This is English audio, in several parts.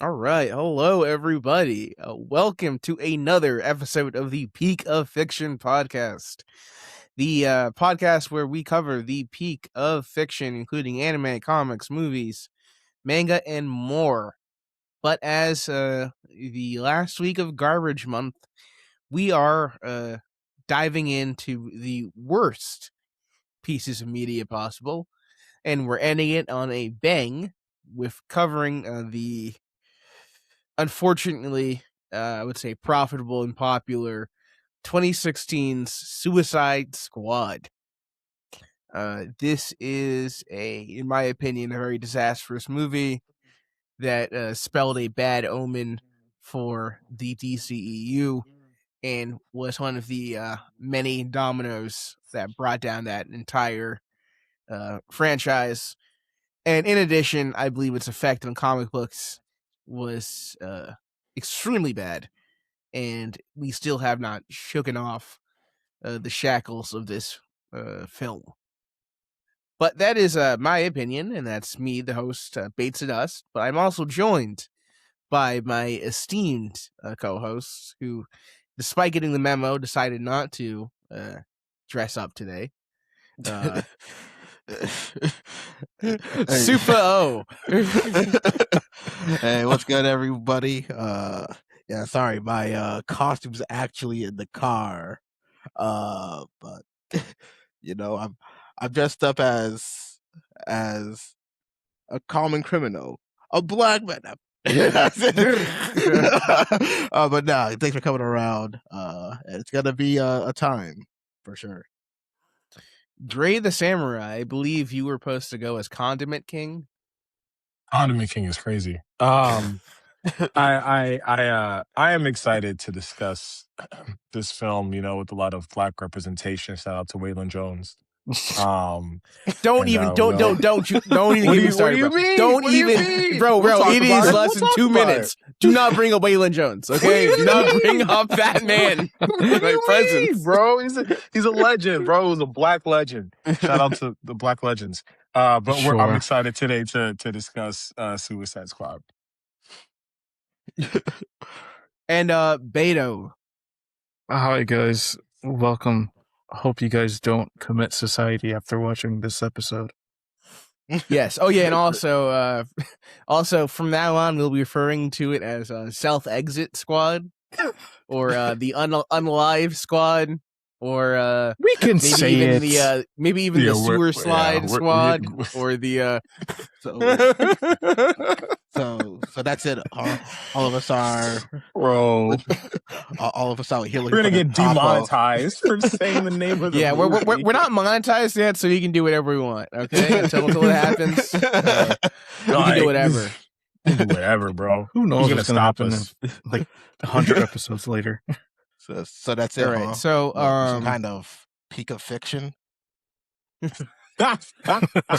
All right. Hello, everybody. Welcome to another episode of the Peak of Fiction podcast. The podcast where we cover the peak of fiction, including anime, comics, movies, manga, and more. But as the last week of Garbage Month, we are diving into the worst pieces of media possible. And we're ending it on a bang with covering the unfortunately, I would say profitable and popular 2016's Suicide Squad. This is in my opinion, a very disastrous movie that spelled a bad omen for the DCEU and was one of the many dominoes that brought down that entire franchise. And in addition, I believe its effect on comic books was extremely bad, and we still have not shooken off the shackles of this film. But that is my opinion, and that's me, the host, Bates and Us. But I'm also joined by my esteemed co-hosts who, despite getting the memo, decided not to dress up today. Super O. Hey, what's good, everybody? Sorry, my costume's actually in the car. But I'm dressed up as a common criminal, a black man. But no, thanks for coming around. It's gonna be a time for sure. Dre the Samurai, I believe you were supposed to go as Condiment King. Condiment King is crazy. I am excited to discuss this film, with a lot of black representation. Shout out to Waylon Jones. Don't even get me started. Bro. It is less than 2 minutes. Do not bring up Waylon Jones, okay? Do not bring up that man in my presence, bro. He's a legend, bro. He's a black legend. Shout out to the black legends. I'm excited today to discuss Suicide Squad. And Beto. Hi guys, welcome. Hope you guys don't commit society after watching this episode. Yes. Oh yeah, and also from now on we'll be referring to it as Self Exit Squad, or the Unalive Squad, or we can say even it. Maybe even the Sewer Slide Squad, or the. So that's it. All of us are, bro. All of us out here. We're gonna get demonetized for saying the name of the movie. We're not monetized yet, so we can do whatever we want. Okay, until it happens, we can do whatever. Whatever, bro. Who knows what's gonna happen like 100 episodes later? So that's it. All right. So some kind of peak of fiction.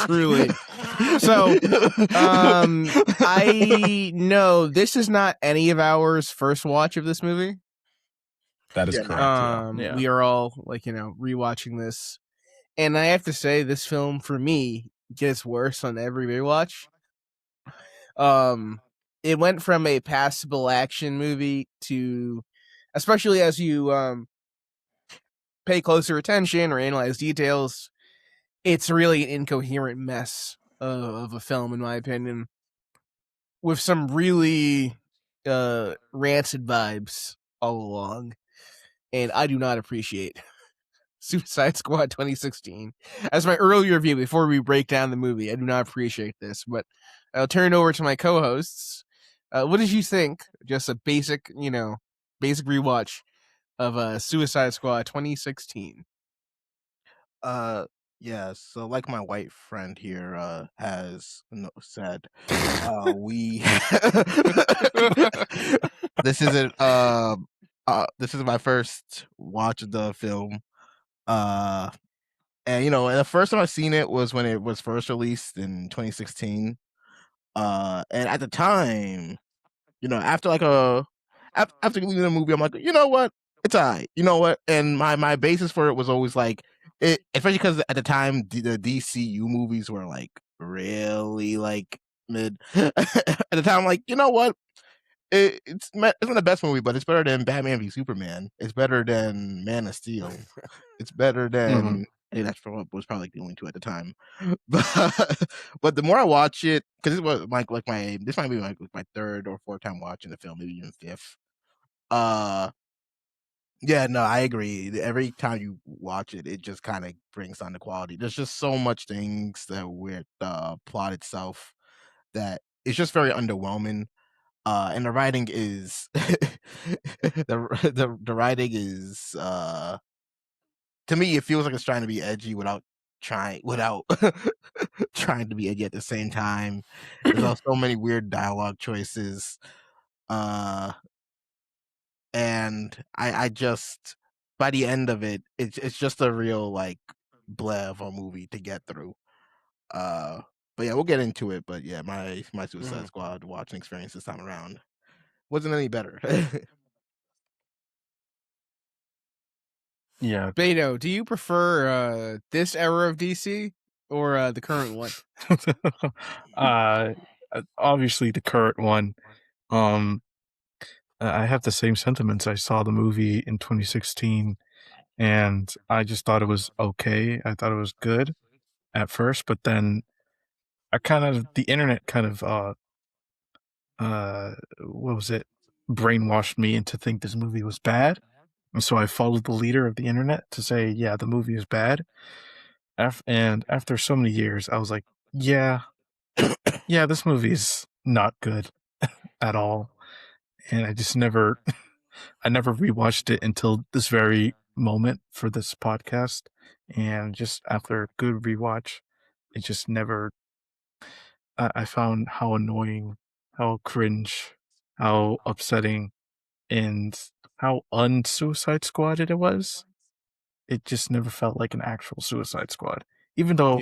Truly. So I know this is not any of ours first watch of this movie. That is correct. We are all rewatching this, and I have to say this film for me gets worse on every rewatch. It went from a passable action movie to, especially as you pay closer attention or analyze details, it's really an incoherent mess of a film, in my opinion, with some really rancid vibes all along, and I do not appreciate Suicide Squad 2016. As my earlier review, before we break down the movie, I do not appreciate this, but I'll turn it over to my co-hosts. What did you think? Just a basic rewatch of Suicide Squad 2016. Yeah, so like my white friend here has said, we this isn't this is my first watch of the film. And the first time I seen it was when it was first released in 2016. And at the time, after after leaving the movie, I'm like, you know what? It's alright. You know what? And my basis for it was always like, especially because at the time the DCU movies were like really like mid. At the time, I'm like, you know what? it's not the best movie, but it's better than Batman v Superman. It's better than Man of Steel. It's better than. Hey, that's was probably like the only two at the time. But the more I watch it, because it was this might be my third or fourth time watching the film, maybe even fifth. Yeah, no, I agree. Every time you watch it, it just kind of brings down the quality. There's just so much things that with the plot itself that it's just very underwhelming. And the writing is the writing is to me it feels like it's trying to be edgy without trying to be edgy at the same time. There's also so many weird dialogue choices. And I just by the end of it, it's just a real like bleh of a movie to get through. But yeah, we'll get into it. But yeah, my Suicide Squad watching experience this time around wasn't any better. Yeah. Beto, do you prefer this era of DC or the current one? Obviously the current one. I have the same sentiments. I saw the movie in 2016 and I just thought it was okay. I thought it was good at first, but then the internet kind of what was it? Brainwashed me into think this movie was bad. And so I followed the leader of the internet to say, yeah, the movie is bad. And after so many years, I was like, yeah, this movie is not good at all. And I just never rewatched it until this very moment for this podcast. And just after a good rewatch, it just never, I found how annoying, how cringe, how upsetting, and how un-Suicide Squad-ed it was. It just never felt like an actual Suicide Squad. Even though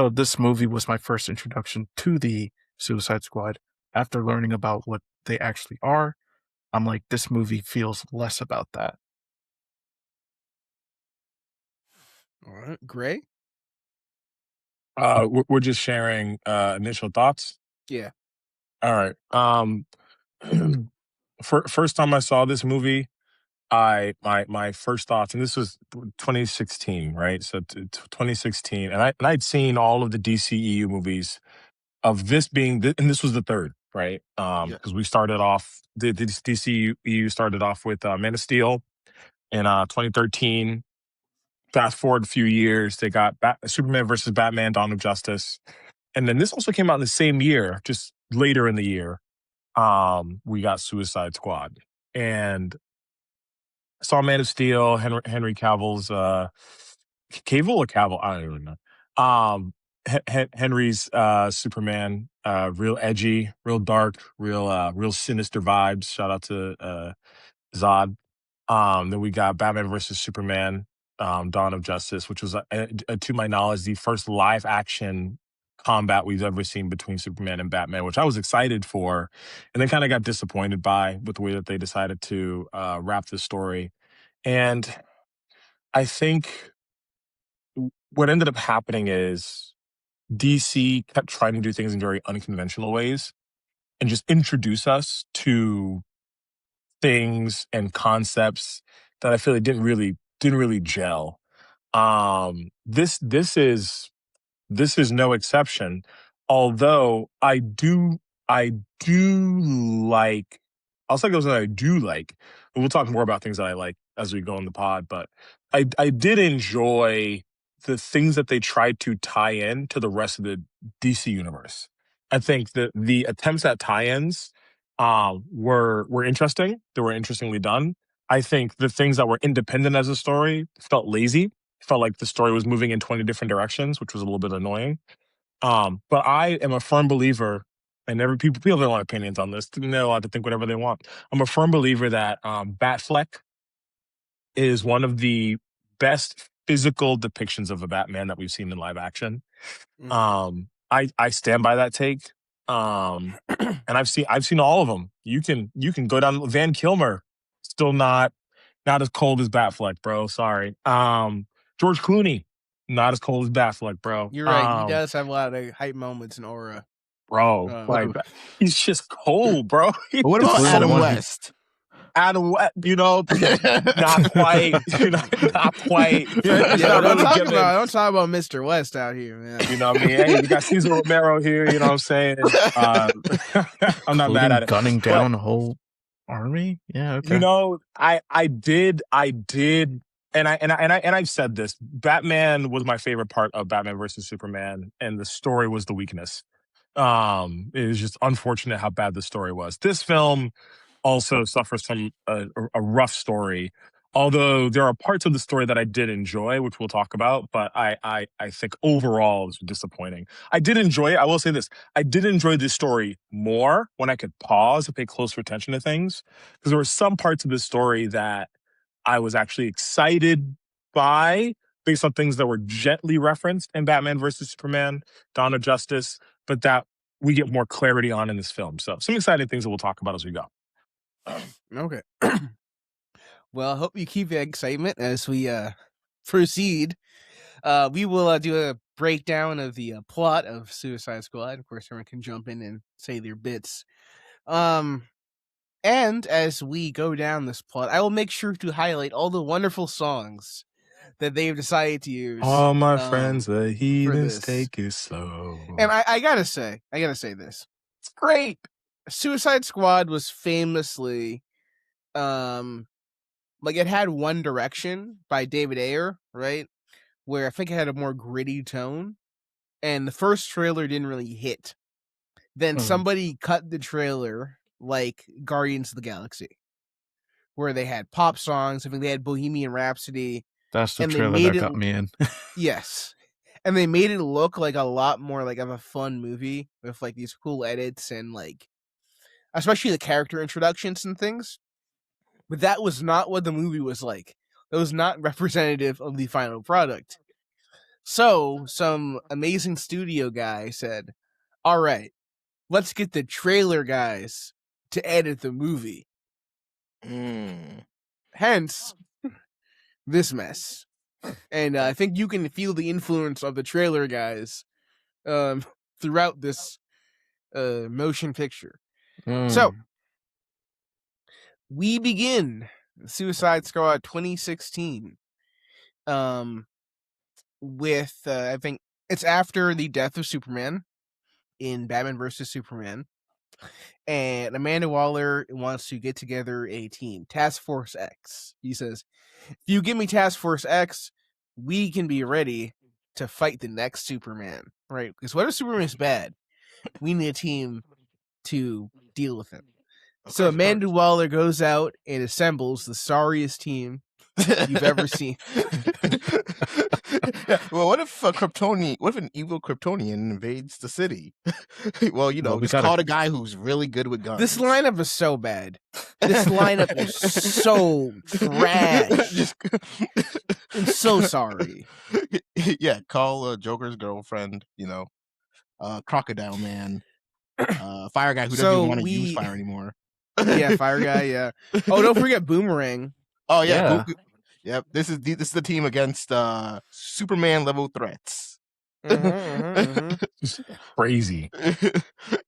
this movie was my first introduction to the Suicide Squad, after learning about what they actually are, I'm like, this movie feels less about that. All right, Gray? We're just sharing initial thoughts. Yeah. All right. First time I saw this movie, my first thoughts, and this was 2016, right? So 2016, and I'd seen all of the DCEU movies of this being, and this was the third, right? Because we started off the DCEU started off with Man of Steel in 2013. Fast forward a few years, they got Superman versus Batman: Dawn of Justice, and then this also came out in the same year, just later in the year. We got Suicide Squad, and I saw Man of Steel, Henry Cavill's Cavill or Cavill, I don't even know. Henry's Superman, real edgy, real dark, real sinister vibes. Shout out to Zod. Then we got Batman versus Superman, Dawn of Justice, which was, to my knowledge, the first live action combat we've ever seen between Superman and Batman, which I was excited for, and then kind of got disappointed by with the way that they decided to wrap the story. And I think what ended up happening is DC kept trying to do things in very unconventional ways and just introduce us to things and concepts that I feel like didn't really gel. This is no exception. Although I do like, I'll say those that I do like. And we'll talk more about things that I like as we go in the pod. But I did enjoy the things that they tried to tie in to the rest of the DC universe. I think that the attempts at tie-ins were interesting. They were interestingly done. I think the things that were independent as a story felt lazy. Felt like the story was moving in 20 different directions, which was a little bit annoying. But I am a firm believer, and people have their own opinions on this. They're allowed to think whatever they want. I'm a firm believer that Batfleck is one of the best physical depictions of a Batman that we've seen in live action. I stand by that take. And I've seen all of them. You can go down Van Kilmer, still not as cold as Batfleck, bro. Sorry. George Clooney, not as cold as Batfleck, bro. You're right. He does have a lot of hype moments and aura. bro. Like he's just cold, bro. But what about Including Adam one- West? Adam, not quite, not quite. It's not don't really talk given. about Mr. West out here, man. You know what I mean? Hey, we got Cesar Romero here. You know what I'm saying? I'm not mad at it. Gunning down a whole army. Yeah, okay. You know, I did, and I've said this. Batman was my favorite part of Batman versus Superman, and the story was the weakness. It was just unfortunate how bad the story was. This film also suffers from a rough story, although there are parts of the story that I did enjoy, which we'll talk about, but I think overall it was disappointing. I did enjoy it. I will say this. I did enjoy this story more when I could pause and pay closer attention to things, because there were some parts of this story that I was actually excited by based on things that were gently referenced in Batman versus Superman, Dawn of Justice, but that we get more clarity on in this film. So some exciting things that we'll talk about as we go. Okay. Well, I hope you keep the excitement as we proceed. We will do a breakdown of the plot of Suicide Squad. Of course, everyone can jump in and say their bits. And as we go down this plot, I will make sure to highlight all the wonderful songs that they've decided to use. All my friends, the this. heathens, take it slow. And I gotta say this. It's great. Suicide Squad was famously, like it had One Direction by David Ayer, right? Where I think it had a more gritty tone, and the first trailer didn't really hit. Then somebody cut the trailer like Guardians of the Galaxy, where they had pop songs. I think they had Bohemian Rhapsody. That's the and trailer that got me in. Yes. And they made it look like a lot more like of a fun movie with like these cool edits and like, especially the character introductions and things. But that was not what the movie was like. That was not representative of the final product. So some amazing studio guy said, all right, let's get the trailer guys to edit the movie. Hence, this mess. And I think you can feel the influence of the trailer guys throughout this motion picture. So, we begin Suicide Squad 2016 with, I think, it's after the death of Superman in Batman vs. Superman. And Amanda Waller wants to get together a team, Task Force X. He says, if you give me Task Force X, we can be ready to fight the next Superman, right? Because what if Superman's bad? We need a team to deal with him. So Amanda Waller goes out and assembles the sorriest team you've ever seen. Yeah, well, what if what if an evil Kryptonian invades the city? Well, you know, just call a guy who's really good with guns. This lineup is so bad. This lineup is so trash. I'm so sorry. Yeah, call Joker's girlfriend, you know, Crocodile Man, Fire Guy who doesn't even want to use fire anymore. Yeah, Fire Guy, yeah. Oh, don't forget Boomerang. Oh, yeah. Yep, this is the team against Superman level threats. Crazy.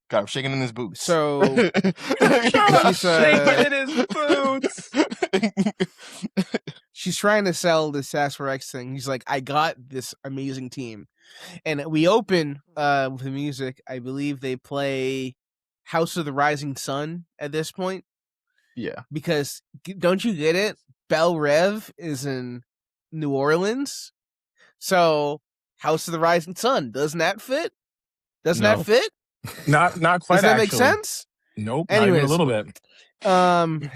Got him shaking in his boots. So shaking in his boots. She's trying to sell this Task Force X thing. He's like, I got this amazing team. And we open with the music. I believe they play House of the Rising Sun at this point. Yeah. Because, don't you get it? Belle Rev is in New Orleans. So, House of the Rising Sun, doesn't that fit? Doesn't that fit? Not quite. Does that make sense? Nope. Anyways, not even a little bit.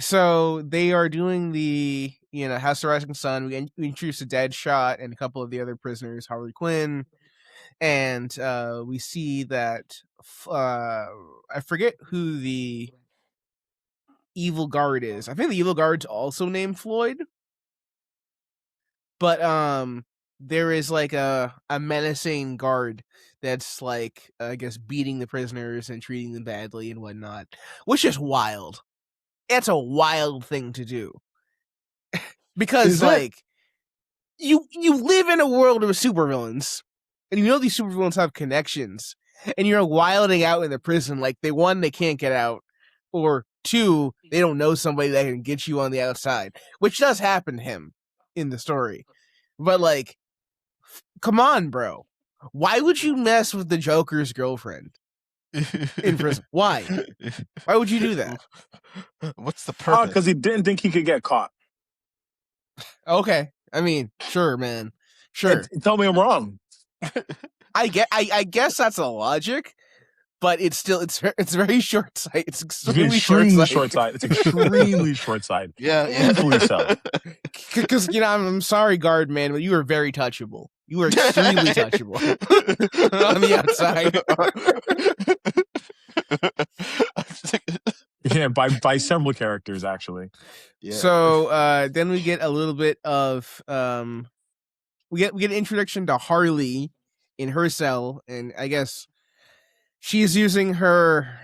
So they are doing the, House of the Rising Sun. We introduce a Deadshot and a couple of the other prisoners, Harley Quinn, and we see that I forget who the evil guard is. I think the evil guard's also named Floyd. But there is like a menacing guard that's like, I guess, beating the prisoners and treating them badly and whatnot, which is wild. It's a wild thing to do. Because you live in a world of supervillains, and you know these supervillains have connections, and you're wilding out in the prison. Like they can't get out, or 2, they don't know somebody that can get you on the outside, which does happen to him in the story. But like, come on, bro. Why would you mess with the Joker's girlfriend in prison? Why? Why would you do that? What's the purpose? Because he didn't think he could get caught. Okay, I mean, sure, man, sure. Tell me I'm wrong. I guess that's a logic, but it's very short sight. It's extremely short sight. It's extremely short sight. Yeah. Painfully so. Because I'm sorry, guard man, but you are very touchable. You are extremely touchable on the outside. Yeah, by several characters actually. Yeah. So then we get a little bit of we get an introduction to Harley in her cell, and I guess she's using her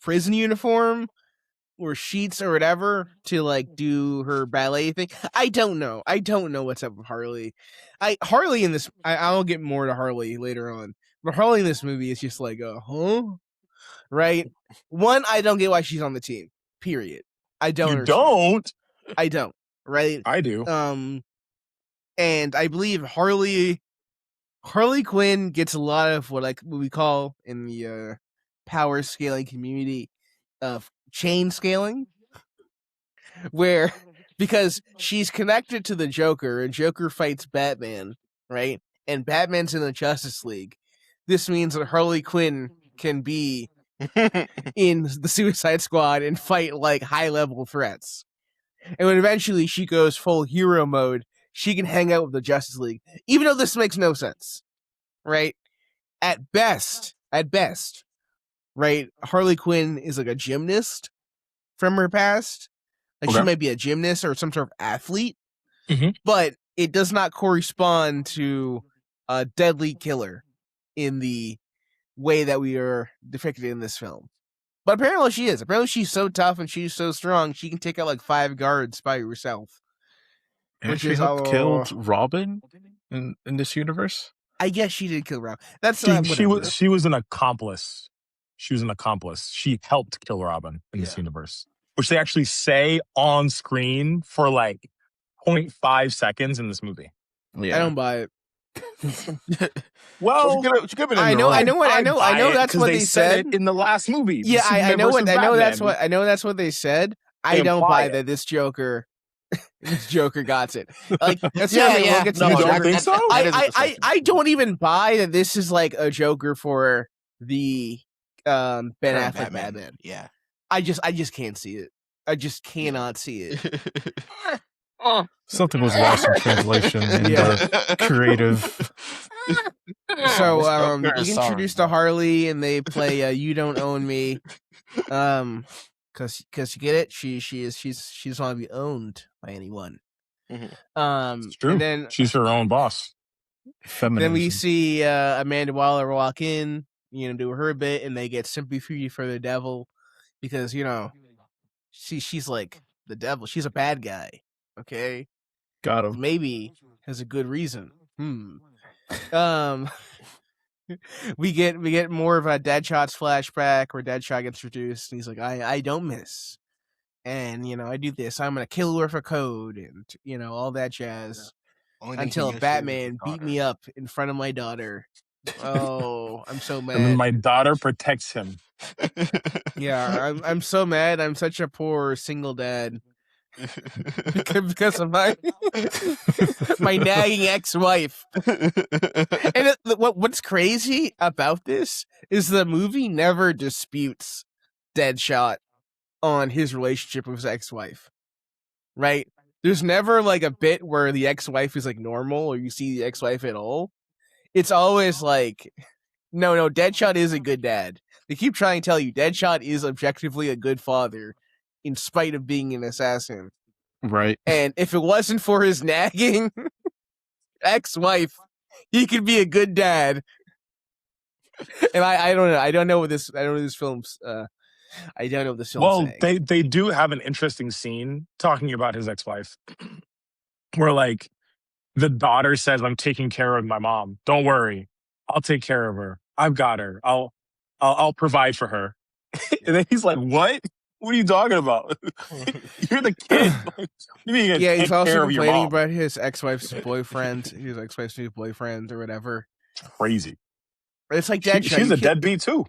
prison uniform or sheets or whatever to like do her ballet thing. I don't know what's up with Harley. Harley in this, I'll get more to Harley later on, but Harley in this movie is just like right? One, I don't get why she's on the team. Period. I don't. You understand. don't? I don't. Right? I do. And I believe Harley Quinn gets a lot of what we call in the power scaling community of chain scaling, where because she's connected to the Joker and Joker fights Batman, right? And Batman's in the Justice League. This means that Harley Quinn can be in the Suicide Squad and fight like high level threats. And when eventually she goes full hero mode, she can hang out with the Justice League, even though this makes no sense, right? At best, right? Harley Quinn is like a gymnast from her past. Like she might be a gymnast or some sort of athlete, but it does not correspond to a deadly killer in the way that we are depicted in this film. But apparently she is. Apparently she's so tough and she's so strong, she can take out like 5 guards by herself. And she helped killed Robin in this universe? I guess she did kill Robin. That's she was an accomplice. She was an accomplice. She helped kill Robin in this universe, which they actually say on screen for like 0.5 seconds in this movie. Yeah. I don't buy it. Well, I know that's what they said in the last movie. Yeah, I know that's what they said. I don't buy that this Joker got it. Like that's you don't think so? I don't even buy that this is like a Joker for the Ben Affleck Batman. Yeah. I just can't see it. I just cannot see it. Something was lost in translation in the creative. So you introduce to Harley and they play "You Don't Own Me," because you get it. She's want to be owned by anyone. It's true. And then she's her own boss. Feminism. Then we see Amanda Waller walk in, do her bit, and they get sympathy for the devil because she's like the devil. She's a bad guy. Okay, got him. Maybe has a good reason. We get more of a Deadshot's flashback where Deadshot gets introduced, and he's like, I don't miss, and I do this. I'm gonna kill her for code, and all that jazz. Until Batman beat me up in front of my daughter. Oh, I'm so mad. And then my daughter protects him. Yeah, I'm so mad. I'm such a poor single dad. Because of my nagging ex-wife. And what's crazy about this is the movie never disputes Deadshot on his relationship with his ex-wife. Right? There's never like a bit where the ex-wife is like normal or you see the ex-wife at all. It's always like, no, Deadshot is a good dad. They keep trying to tell you Deadshot is objectively a good father in spite of being an assassin. Right. And if it wasn't for his nagging ex-wife, he could be a good dad. And I don't know. I don't know what this film's Well, saying. they do have an interesting scene talking about his ex-wife where like the daughter says, "I'm taking care of my mom. Don't worry, I'll take care of her. I've got her. I'll provide for her." And then he's like, "What? What are you talking about? You're the kid. You mean you Yeah, he's take care also of your complaining mom?" about his ex-wife's boyfriend, his ex-wife's new boyfriend or whatever. Crazy. It's like Deadshot. She's a deadbeat too.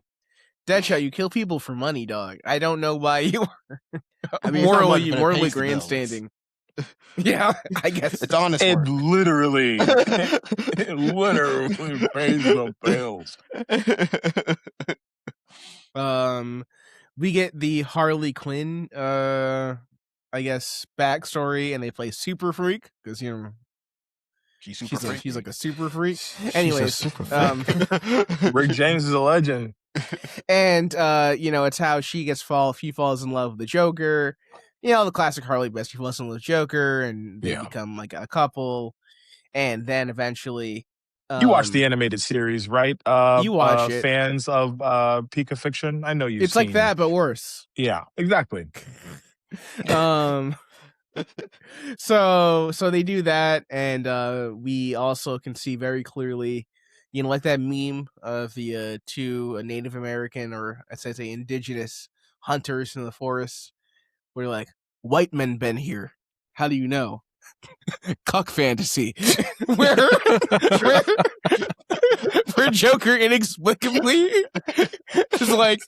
Deadshot, you kill people for money, dog. I don't know why you are I mean, it's not much, morally but it pays the bills. grandstanding. Yeah, I guess It's honest It work. literally pays the bills. We get the Harley Quinn, I guess, backstory, and they play Super Freak because She's she's like a super freak. She's a Anyways, super freak. Rick James is a legend. and it's how she falls in love with the Joker. The classic Harley best. She falls in love with Joker, and they become like a couple. And then eventually, You watch the animated series, right? You watch it. Fans of Pika Fiction. I know you've It's seen. like that, but worse. Yeah, exactly. So they do that, and we also can see very clearly, like that meme of the two Native American, or I say indigenous hunters in the forest, where like, white men been here. How do you know? Cuck fantasy. where Joker inexplicably is like,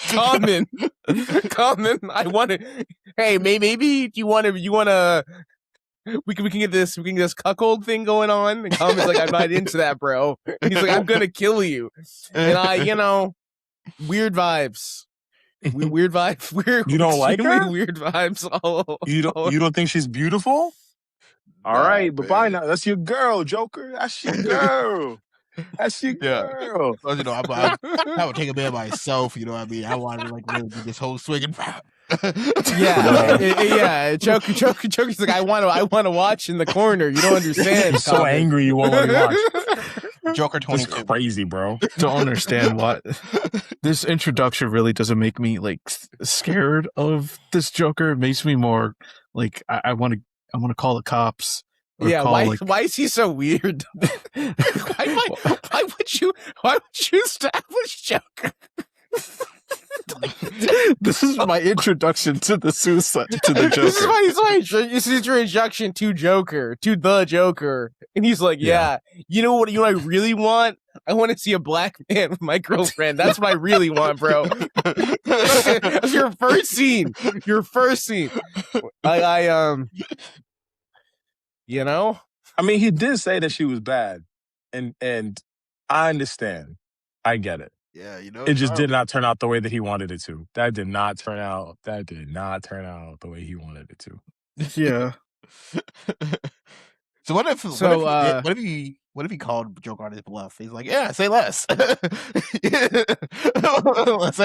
common. I want to. Hey, maybe you want to. We can get this cuckold thing going on. And Common's like, I'm not into that, bro. And he's like, I'm gonna kill you. And weird vibes. Weird vibes. You don't like her? Weird vibes. You don't think she's beautiful? All right, but bye now. That's your girl, Joker. That's your girl. That's your girl. So, I would take a man myself. You know what I mean? I wanted to really do this whole swinging. Yeah. Joker's like, I want to watch in the corner. You don't understand. He's so angry you won't let me watch. Joker 22. That's crazy, bro. Don't understand what this introduction really doesn't make me like scared of this Joker. It makes me more like I want to call the cops. Yeah, why is he so weird? why would you establish Joker? This is my introduction to the Joker. This is your introduction to the Joker, and he's like, yeah. You know what I really want? I want to see a black man with my girlfriend. That's what I really want, bro. That's your first scene. I mean, he did say that she was bad, and I understand. I get it. Yeah, it just did not turn out the way that he wanted it to. That did not turn out the way he wanted it to. Yeah. So what if he called Joker on his bluff? He's like, yeah, say less. Say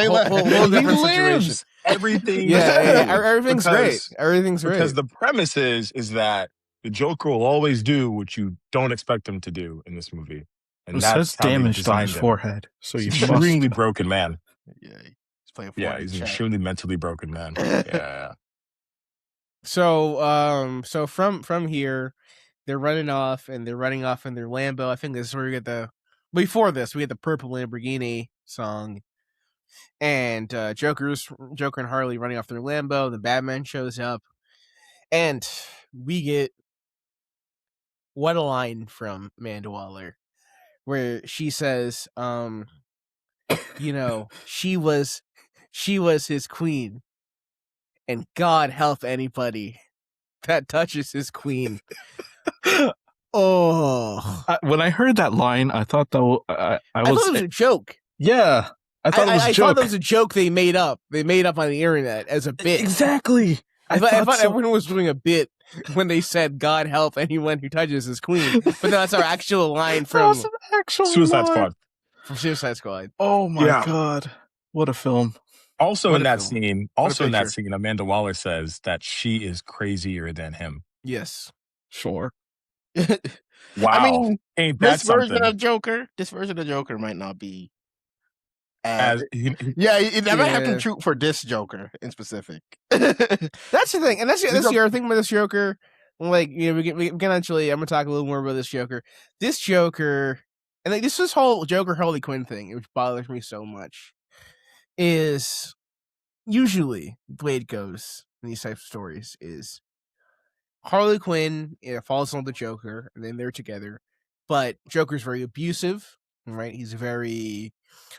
less. Whole different situation. Everything. Everything's great. Everything's great. Because the premise is that the Joker will always do what you don't expect him to do in this movie. And it that's says damaged on his forehead. So he's an extremely broken man. Yeah, he's playing. He's an extremely mentally broken man. Yeah. So from here, they're running off in their Lambo. I think this is where we get before this we get the Purple Lamborghini song, and Joker and Harley running off their Lambo. The Batman shows up, and we get what a line from Amanda Waller, where she says, she was his queen, and God help anybody that touches his queen. When I heard that line, I thought that I thought it was a joke. Yeah, I thought it was a joke. I thought that was a joke they made up. They made up on the internet as a bit. Exactly. I thought everyone was doing a bit when they said "God help anyone who touches his queen," but that's our actual line from Suicide Squad. From Suicide Squad. Oh my god, what a film! Also in that scene, Amanda Waller says that she is crazier than him. Yes, sure. Wow. I mean, ain't that this version of Joker might not be it might have to be true for this Joker in specific. That's the thing, and that's the other thing with this Joker. like, we can actually. I'm gonna talk a little more about this Joker. This Joker, and like this whole Joker Harley Quinn thing, which bothers me so much, is usually the way it goes in these types of stories is Harley Quinn falls on the Joker, and then they're together. But Joker's very abusive, right? He's very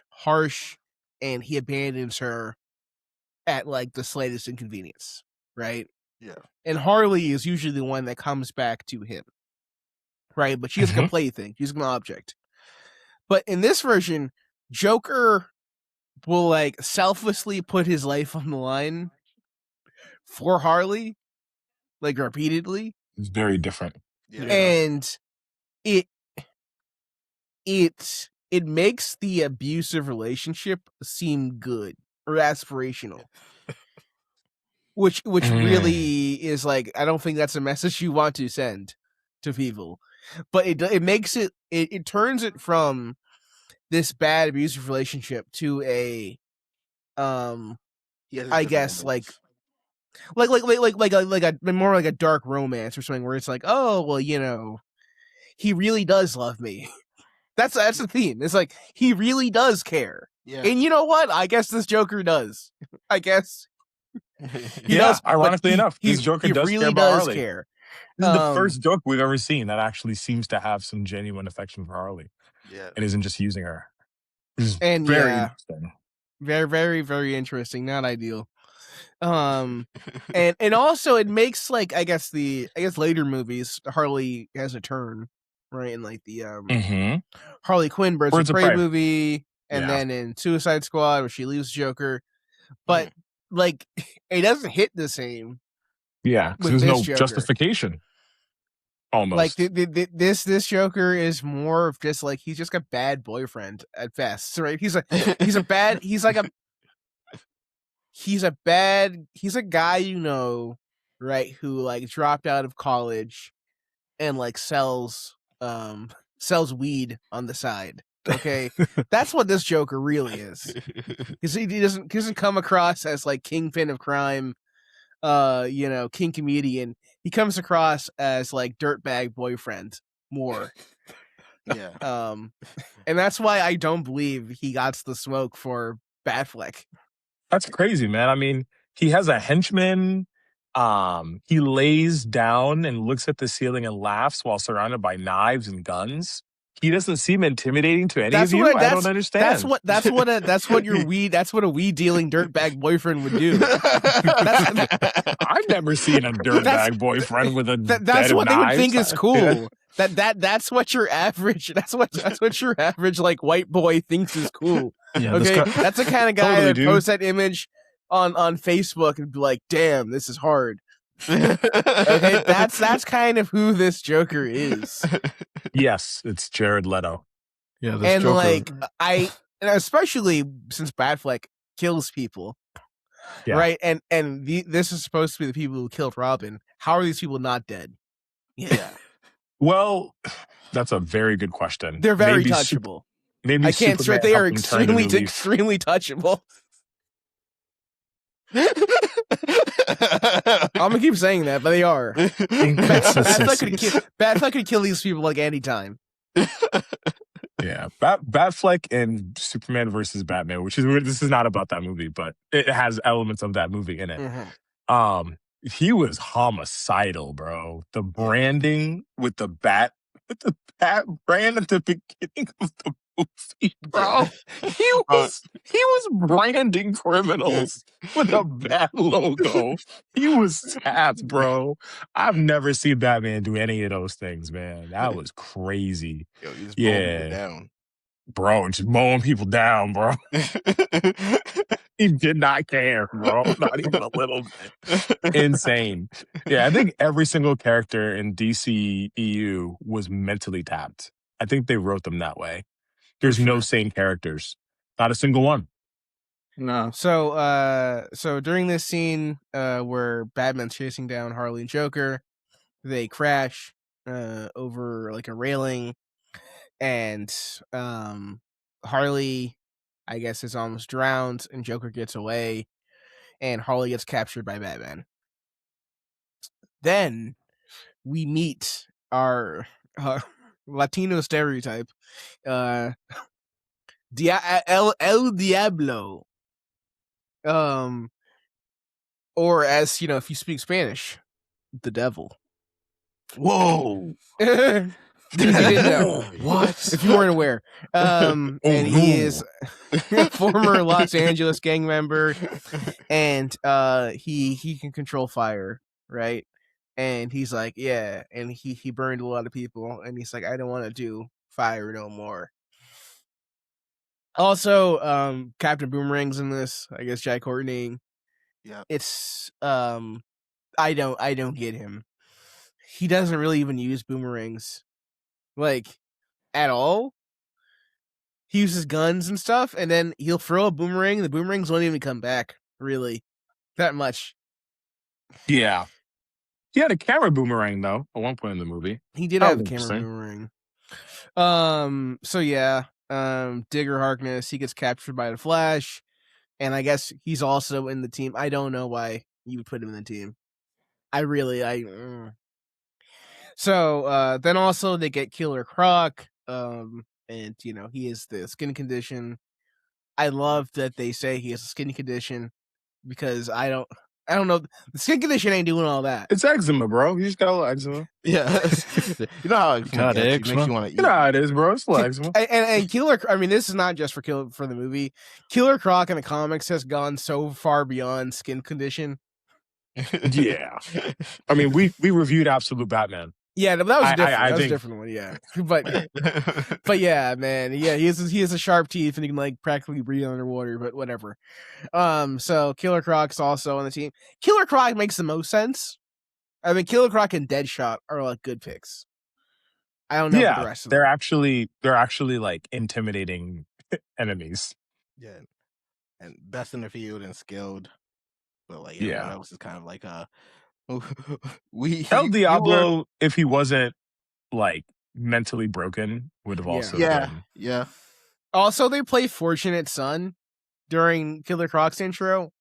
harsh, and he abandons her at like the slightest inconvenience, right? Yeah. And Harley is usually the one that comes back to him, right? But she's like a plaything. She's an object. But in this version, Joker will like selflessly put his life on the line for Harley, like repeatedly. It's very different. Yeah. And it makes the abusive relationship seem good or aspirational. Which really is like, I don't think that's a message you want to send to people. But it makes it turns it from this bad abusive relationship to a I guess like a more like a dark romance or something where it's like, oh well, he really does love me. That's the theme. It's like he really does care. Yeah. And you know what? I guess this Joker does. I guess he Yeah, does. but ironically enough, he, this Joker he does really care about does Harley. care. This is the first Joker we've ever seen that actually seems to have some genuine affection for Harley. Yeah. And isn't just using her. Which is And very yeah, interesting. very, very, very interesting. Not ideal. And also it makes like I guess later movies Harley has a turn, right? In like the Harley Quinn Birds of Prey movie, and then in Suicide Squad where she leaves Joker, but like it doesn't hit the same. Yeah, because there's no justification. Almost like this Joker is more of just like he's just a bad boyfriend at best, right? He's a guy, right, who like dropped out of college and like sells weed on the side. Okay, that's what this Joker really is. Because he doesn't come across as like kingpin of crime, king comedian. He comes across as like dirtbag boyfriend more. Yeah. And that's why I don't believe he got the smoke for Batfleck. That's crazy, man. I mean, he has a henchman. He lays down and looks at the ceiling and laughs while surrounded by knives and guns. He doesn't seem intimidating to any of you. I don't understand. That's what a weed dealing dirtbag boyfriend would do. I've never seen a dirtbag boyfriend with a that's what they would think is cool. That's what your average like white boy thinks is cool. Yeah, okay, that's the kind of guy that posts that image on Facebook and be like, "Damn, this is hard." Okay, that's kind of who this Joker is. Yes, it's Jared Leto. Yeah, this and Joker. like and especially since Batfleck kills people, right? And this is supposed to be the people who killed Robin. How are these people not dead? Yeah. Well, that's a very good question. They're very touchable. Maybe I can't stress. They are extremely touchable. I'm gonna keep saying that, but they are. Batfleck could kill these people like any time. Yeah, Batfleck and Superman versus Batman, which is weird. This is not about that movie, but it has elements of that movie in it. Mm-hmm. He was homicidal, bro. The branding with the bat brand at the beginning of the movie, bro. He was branding criminals with a bat logo. He was tapped, bro. I've never seen Batman do any of those things, man. That was crazy. Yo, he just mowing people down. Bro, just mowing people down, bro. He did not care, bro. Not even a little bit. Insane. Yeah, I think every single character in DCEU was mentally tapped. I think they wrote them that way. There's no sane characters. Not a single one. No. So during this scene where Batman's chasing down Harley and Joker, they crash over like a railing, and Harley, I guess, is almost drowned, and Joker gets away, and Harley gets captured by Batman. Then we meet our Latino stereotype, El Diablo, or as if you speak Spanish, the devil. Whoa. If you didn't know, What? if you weren't aware, and he no. is a former Los Angeles gang member, and he can control fire, right? And he's like, yeah, and he burned a lot of people, and he's like, I don't want to do fire no more. Also, Captain Boomerang's in this. I guess Jai Courtney. Yeah. It's I don't get him. He doesn't really even use boomerangs, like, at all. He uses guns and stuff, and then he'll throw a boomerang. The boomerangs won't even come back, really, that much. Yeah. He had a camera boomerang, though, at one point in the movie. He did That have a was camera interesting. boomerang. So yeah, Digger Harkness, he gets captured by the Flash, and I guess he's also in the team. I don't know why you would put him in the team. So then also they get Killer Croc, and he has the skin condition. I love that they say he has a skin condition because I don't know, the skin condition ain't doing all that. It's eczema, bro. You just got a little eczema. Yeah. You know how eczema Got gets you, eczema? makes you want to eat. You know how it is, bro. It's a little eczema. And Killer, I mean, this is not just for the movie. Killer Croc in the comics has gone so far beyond skin condition. Yeah. I mean, we reviewed Absolute Batman. Yeah, that was different. I That was a think- different one. Yeah, but yeah, man. Yeah, he has a sharp teeth and he can like practically breathe underwater. But whatever. So Killer Croc's also on the team. Killer Croc makes the most sense. I mean, Killer Croc and Deadshot are like good picks. I don't know about the rest of they're them. actually like intimidating enemies. Yeah. And best in the field and skilled. But like Yeah. everyone else is kind of like El you Diablo, if he wasn't like mentally broken, would have also been. Yeah. Also, they play Fortunate Son during Killer Croc's intro,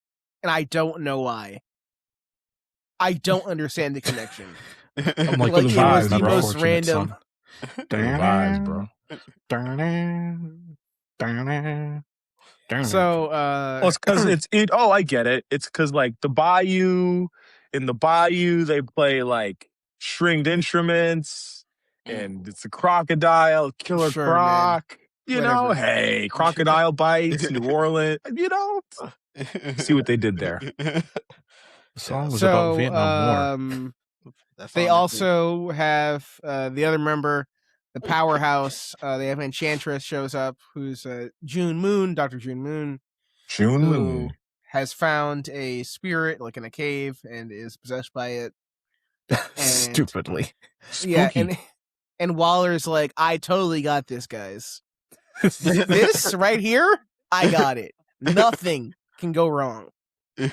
and I don't know why. I don't understand the connection. I'm like, Like, the it was vibes, the bro. most Fortunate random- son. The vibes, bro. So, Well, it's because I get it. It's because like in the bayou, they play like stringed instruments, and it's a crocodile, Killer Sure, Croc. You know, Whatever. hey, crocodile bites, New Orleans. You know, see what they did there. The song was about so Vietnam War. they also have the other member, the powerhouse. They have Enchantress shows up, who's June Moon, Dr. June Moon, June who Moon. has found a spirit like in a cave and is possessed by it. Stupidly. Yeah, Spooky. and Waller's like, I totally got this, guys. This right here, I got it. Nothing can go wrong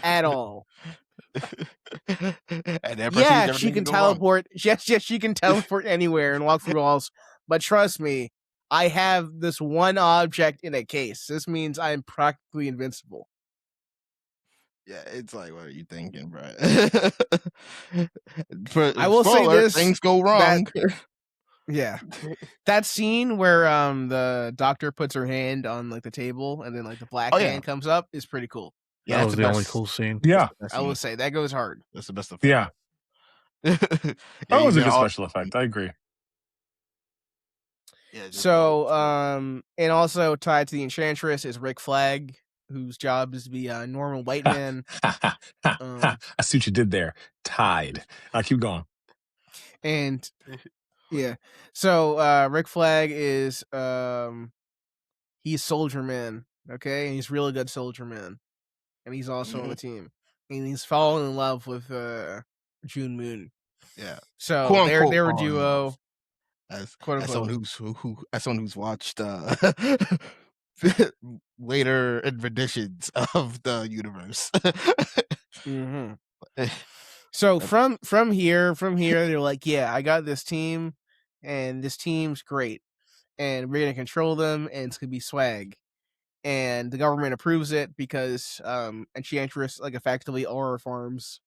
at all. And Yeah, she can teleport. Yes, she can teleport anywhere and walk through walls. But trust me, I have this one object in a case. This means I'm practically invincible. Yeah, it's like, what are you thinking, bro? I will say this, things go wrong. Yeah, that scene where the doctor puts her hand on like the table and then like the black hand comes up is pretty cool. Yeah, That that's was the the only best. cool scene. Yeah, I will say that goes hard. That's the best effect. yeah. That That was a good special effect. I agree. Yeah, just So, and also tied to the Enchantress is Rick Flag, whose job is to be a normal white man. I see what you did there. Tied. I'll keep going. And yeah, so Rick Flag is he's Soldier Man, okay, and he's really good Soldier Man, and he's also on the team, and he's fallen in love with June Moon. Yeah. So Quote, they're unquote, a fallen in duo. love. As Quote someone unquote. as someone who's watched later renditions of the universe. Mm-hmm. So from here, they're like, yeah, I got this team, and this team's great, and we're gonna control them, and it's gonna be swag, and the government approves it because Enchantress like effectively aura farms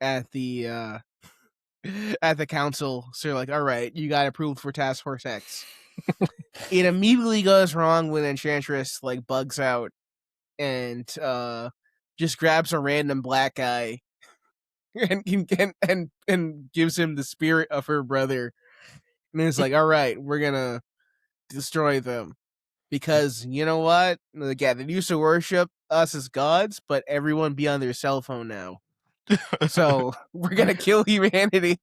at the at the council. So you're like, all right, you got approved for Task Force X. It immediately goes wrong when Enchantress like bugs out and just grabs a random black guy and gives him the spirit of her brother. And it's like, all right, we're gonna destroy them. Because you know what? Yeah, they used to worship us as gods, but everyone be on their cell phone now. So we're gonna kill humanity.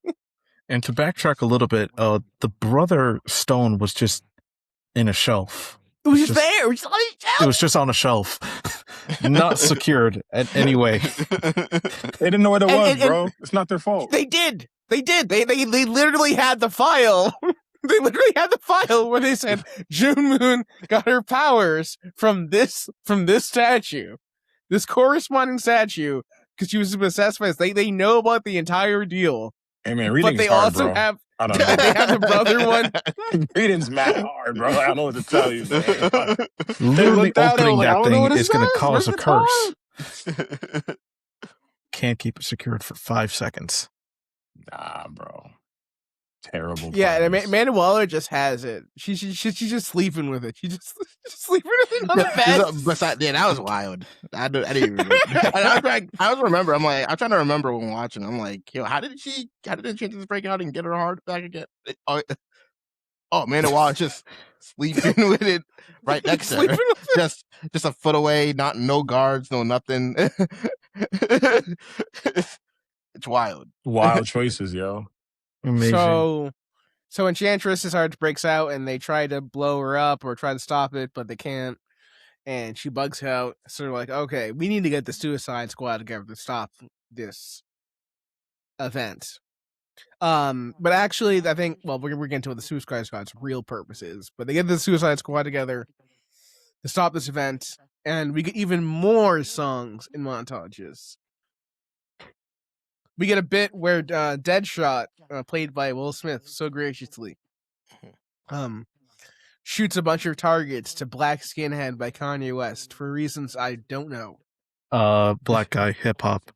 And to backtrack a little bit, the brother stone was just in a shelf. It was just there. It was just on his shelf. It was just on a shelf, not secured in any way. They didn't know what it was, bro. It's not their fault. They did. They literally had the file. They literally had the file where they said June Moon got her powers from this statue, this corresponding statue, because she was possessed by this. They know about the entire deal. Hey man, reading's but they hard, also bro. have. I don't know. They have the brother one. Reading's mad hard, bro. I don't know what to tell you. Man. Literally opening like, that thing is going to says. cause a Where's curse. Can't keep it secured for 5 seconds. Nah, bro. Terrible. Yeah, and plans. Amanda Waller just has it. She's just sleeping with it. She's just sleeping with it on the bed. Yeah, that was wild. I didn't even remember. I was remember. I'm trying to remember when watching. I'm like, yo, how did Enchantress break out and get her heart back again? Oh, Amanda Waller just sleeping with it right next to her. Just a foot away, no guards, no nothing. It's wild. Wild choices, yo. Amazing. So Enchantress's heart breaks out, and they try to blow her up or try to stop it, but they can't. And she bugs out. So they're like, okay, we need to get the Suicide Squad together to stop this event. But actually, I think, well, we're getting to what the Suicide Squad's real purpose is. But they get the Suicide Squad together to stop this event, and we get even more songs in montages. We get a bit where Deadshot, played by Will Smith, so graciously, shoots a bunch of targets to Black Skinhead by Kanye West for reasons I don't know. Black guy hip hop.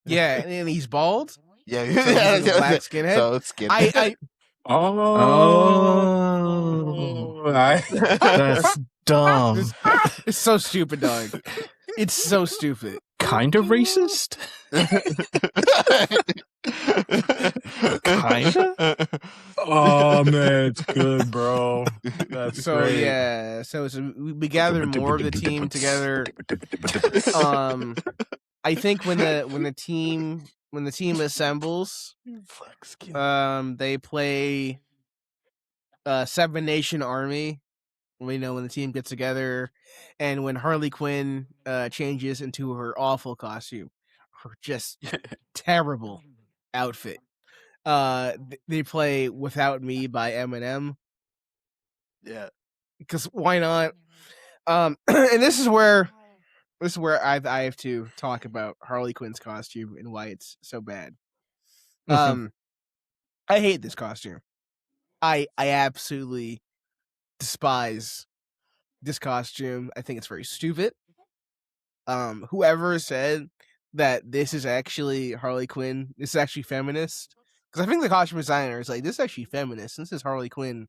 Yeah, and he's bald. Yeah, So he's a Black Skinhead. So it's skinhead. That's dumb. It's so stupid, dog. It's so stupid. Kind of racist? Kinda? Oh man, it's good, bro. That's So great. yeah, so we gather more of the team together. I think when the team assembles, they play Seven Nation Army. We know when the team gets together, and when Harley Quinn changes into her awful costume, her just terrible outfit. They play "Without Me" by Eminem. Yeah, because why not? And this is where I have to talk about Harley Quinn's costume and why it's so bad. I hate this costume. I absolutely despise this costume. I think it's very stupid. Whoever said that this is actually Harley Quinn, this is actually feminist, because I think the costume designer is like, this is actually feminist. This is Harley Quinn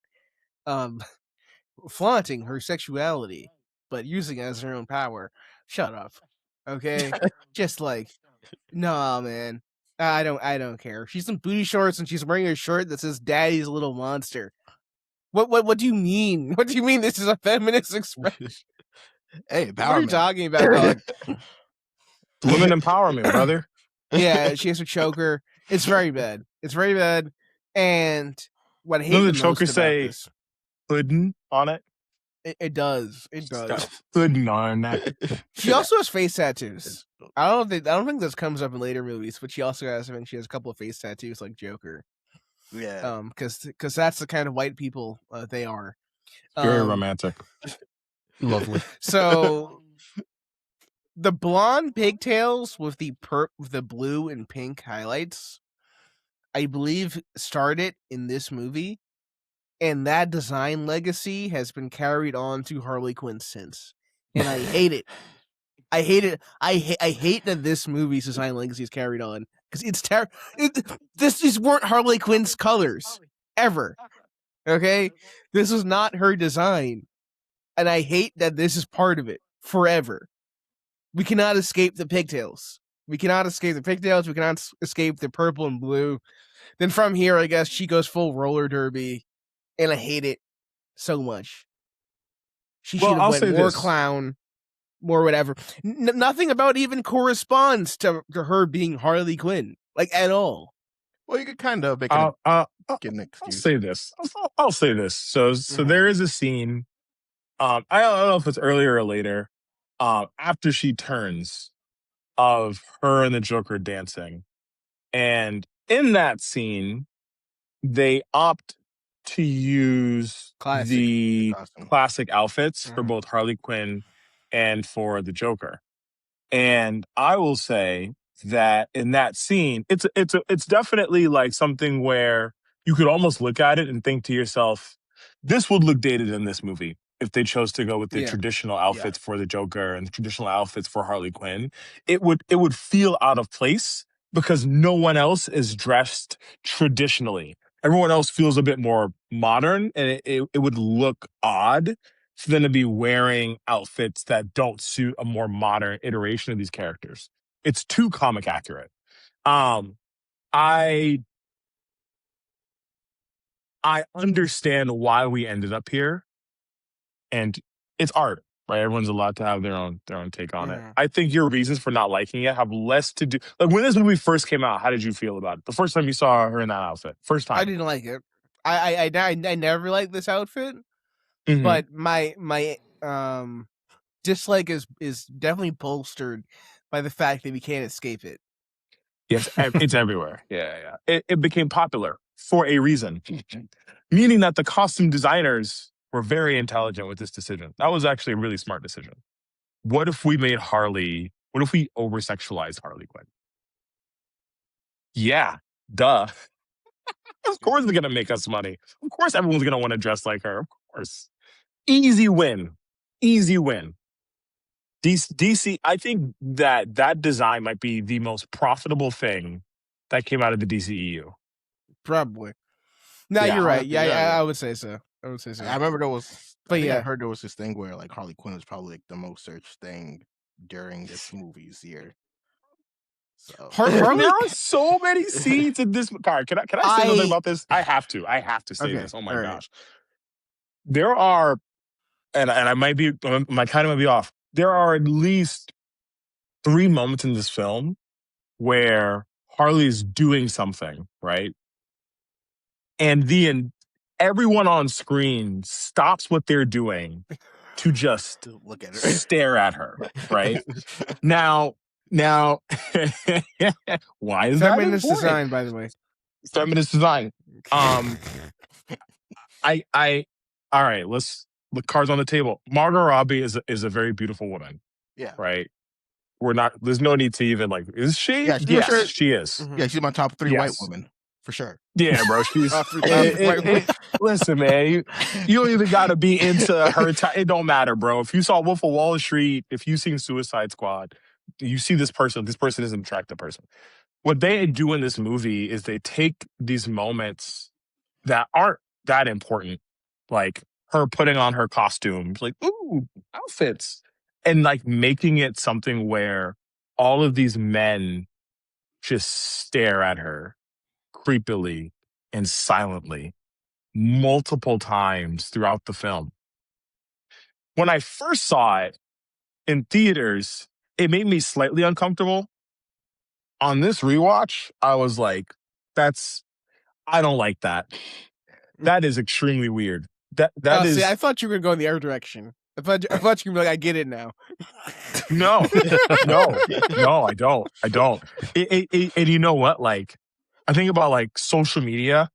flaunting her sexuality, but using it as her own power. Shut up. Okay? Just like, no, man. I don't care. She's in booty shorts and she's wearing a shirt that says "Daddy's Little Monster." What do you mean? What do you mean this is a feminist expression? Hey, what are you talking about, dog? Women empowerment, brother. Yeah, she has a choker. It's very bad. It's very bad. And what I hate Doesn't the the choker most about say this, pudding on it? it does. It does. Pudding on that. She also has face tattoos. I don't think this comes up in later movies, but she also has. I mean, she has a couple of face tattoos like Joker. Yeah. Because that's the kind of white people they are. Very romantic. Lovely. So the blonde pigtails with the blue and pink highlights, I believe, started in this movie, and that design legacy has been carried on to Harley Quinn since. And I hate it. I hate it. I hate that this movie's design legacy is carried on because it's terrible. These weren't Harley Quinn's colors ever. Okay, this was not her design, and I hate that this is part of it forever. We cannot escape the pigtails. We cannot escape the purple and blue. Then from here, I guess she goes full roller derby, and I hate it so much. She should have went more clown, more whatever. Nothing about even corresponds to her being Harley Quinn, like at all. Well, you could kind of make an excuse. I'll say this. I'll say this. So there is a scene. I don't know if it's earlier or later. After she turns, of her and the Joker dancing, and in that scene, they opt to use the classic outfits for both Harley Quinn and for the Joker. And I will say that in that scene, it's definitely like something where you could almost look at it and think to yourself, this would look dated in this movie if they chose to go with the traditional outfits for the Joker and the traditional outfits for Harley Quinn. It would feel out of place because no one else is dressed traditionally. Everyone else feels a bit more modern, and it would look odd for them to be wearing outfits that don't suit a more modern iteration of these characters. It's too comic accurate. I understand why we ended up here, and it's art, right? Everyone's allowed to have their own take on it. I think your reasons for not liking it have less to do. Like when this movie first came out, how did you feel about it? The first time you saw her in that outfit, first time. I didn't like it. I never liked this outfit, but my dislike is definitely bolstered by the fact that we can't escape it. Yes, it's everywhere. Yeah. It became popular for a reason, meaning that the costume designers were very intelligent with this decision. That was actually a really smart decision. What if we over-sexualized Harley Quinn? Yeah, duh. Of course it's going to make us money. Of course everyone's going to want to dress like her. Of course. Easy win. DC, I think that design might be the most profitable thing that came out of the DCEU. Probably. No, you're right. Yeah, I would say so. I remember I heard there was this thing where like Harley Quinn was probably like the most searched thing during this movie's year. So there are so many scenes in this car. Can I say something about this? I have to say this. Oh my gosh. There are, and I might be off. There are at least 3 moments in this film where Harley's doing something, right? And everyone on screen stops what they're doing to just look at her, stare at her, right? Now, why is that feminist design, by the way? Feminist design. All right, let's look cards on the table. Margot Robbie is a very beautiful woman. Yeah. Right. There's no need to even like, is she? Yeah, yes, sure. she is. Mm-hmm. Yeah, she's my top 3 white women. For sure. Yeah, bro. She's listen, man. You don't even got to be into her. It don't matter, bro. If you saw Wolf of Wall Street, if you've seen Suicide Squad, you see this person. This person is an attractive person. What they do in this movie is they take these moments that aren't that important, like her putting on her costumes, like ooh, outfits, and like making it something where all of these men just stare at her creepily and silently multiple times throughout the film. When I first saw it in theaters, it made me slightly uncomfortable. On this rewatch, I was like, I don't like that. That is extremely weird. That is. See, I thought you were going to go in the other direction. I thought you were going to be like, I get it now. No, I don't. And you know what? Like, I think about like social media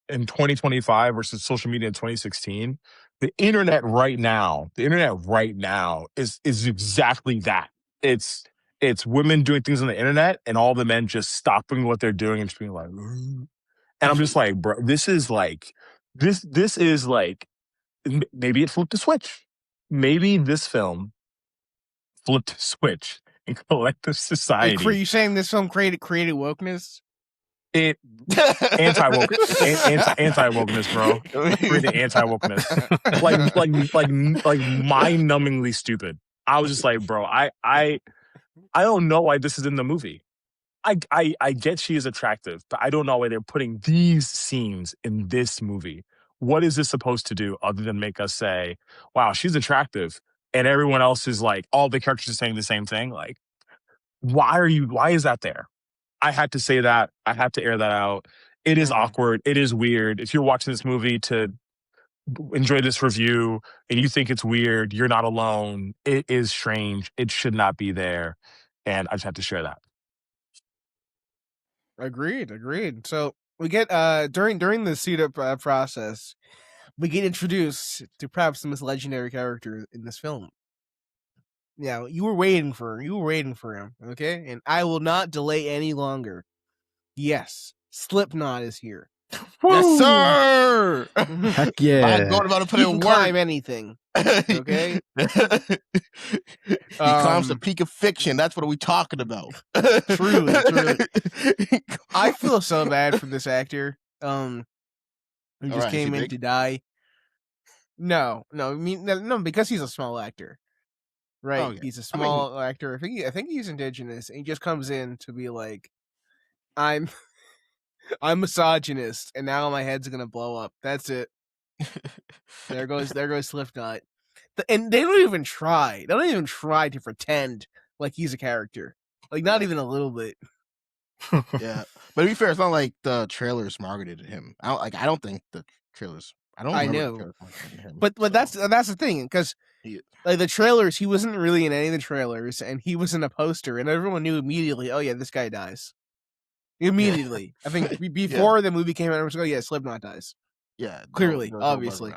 in 2025 versus social media in 2016. The internet right now is exactly that. It's women doing things on the internet and all the men just stopping what they're doing and just being like, and I'm just like, bro, this is like, maybe it flipped a switch. Maybe this film flipped a switch in collective society. You saying this film created wokeness? It anti-wokeness, bro. Created anti-wokeness. like mind-numbingly stupid. I was just like, bro, I don't know why this is in the movie. I get she is attractive, but I don't know why they're putting these scenes in this movie. What is this supposed to do other than make us say, wow, she's attractive, and everyone else is like, all the characters are saying the same thing? Like, why is that there? I had to say that. I have to air that out. It is awkward. It is weird. If you're watching this movie to enjoy this review and you think it's weird, you're not alone. It is strange. It should not be there. And I just have to share that. Agreed. So we get during the setup process, we get introduced to perhaps the most legendary character in this film. Yeah, you were waiting for him, okay? And I will not delay any longer. Yes, Slipknot is here. Yes, sir. Heck yeah! I'm going about to put He in can climb work. anything. Okay. He climbs the peak of fiction. That's what are we talking about? Truly. I feel so bad for this actor. Who just came in to die. No, because he's a small actor. Right, Oh, yeah. he's a small actor. I think he's indigenous, and he just comes in to be like, I'm misogynist, and now my head's gonna blow up. That's it. There goes Slipknot. And they don't even try. They don't even try to pretend like he's a character. Like, not even a little bit. Yeah, but to be fair, it's not like the trailers marketed him. I don't think the trailers. I know, but that's the thing, because like the trailers, he wasn't really in any of the trailers, and he was in a poster, and everyone knew immediately. Oh yeah, this guy dies immediately. I think before the movie came out, everyone was like, oh yeah, Slipknot dies. Yeah, clearly, obviously.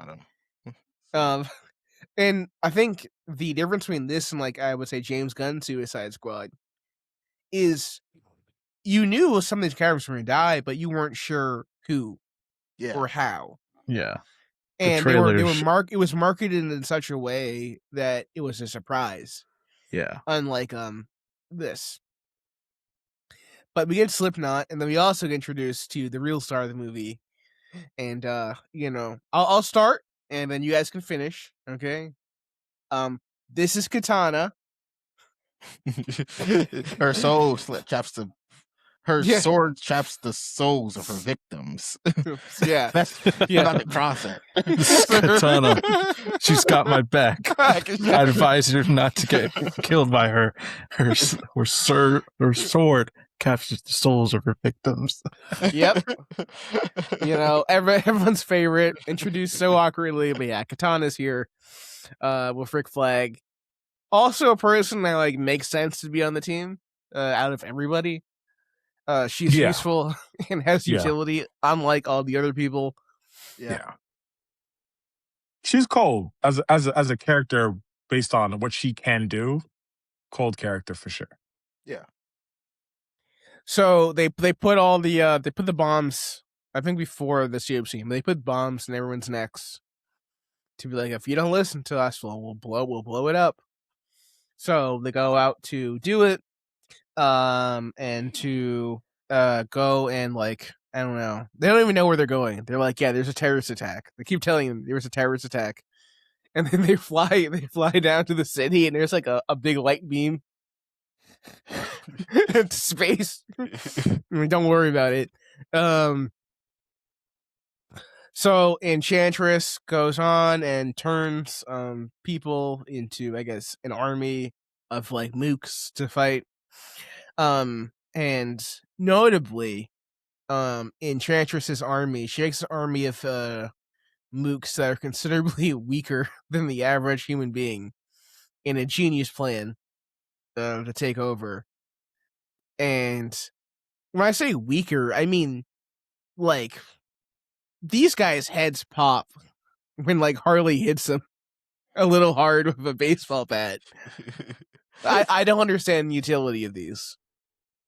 And I think the difference between this and, like, I would say James Gunn's Suicide Squad is you knew some of these characters were going to die, but you weren't sure who or how. Yeah. And it was marketed in such a way that it was a surprise. Yeah. Unlike this. But we get Slipknot, and then we also get introduced to the real star of the movie. And I'll start, and then you guys can finish, okay? This is Katana. Her soul chaps sword chaps the souls of her victims. Yeah, that's not the crosser. Katana, she's got my back. I advise her not to get killed by her. Her sword captures the souls of her victims. Yep. Everyone's favorite, introduced so awkwardly, but yeah, Katana's here with Rick Flag. Also a person that, like, makes sense to be on the team out of everybody. She's useful and has utility, unlike all the other people. Yeah. She's cold as a character based on what she can do. Cold character for sure. Yeah. So they put all the they put the bombs, I think, before the COP scene. They put bombs in everyone's necks to be like, if you don't listen to us, we'll blow it up. So they go out to do it, and to go and, like, I don't know. They don't even know where they're going. They're like, yeah, there's a terrorist attack. They keep telling them there was a terrorist attack, and then they fly down to the city, and there's like a big light beam into space. I mean, don't worry about it. So Enchantress goes on and turns people into, I guess, an army of, like, mooks to fight. And notably, Enchantress's army, she makes an army of mooks that are considerably weaker than the average human being, in a genius plan to take over. And when I say weaker, I mean, like, these guys' heads pop when, like, Harley hits them a little hard with a baseball bat. I don't understand the utility of these.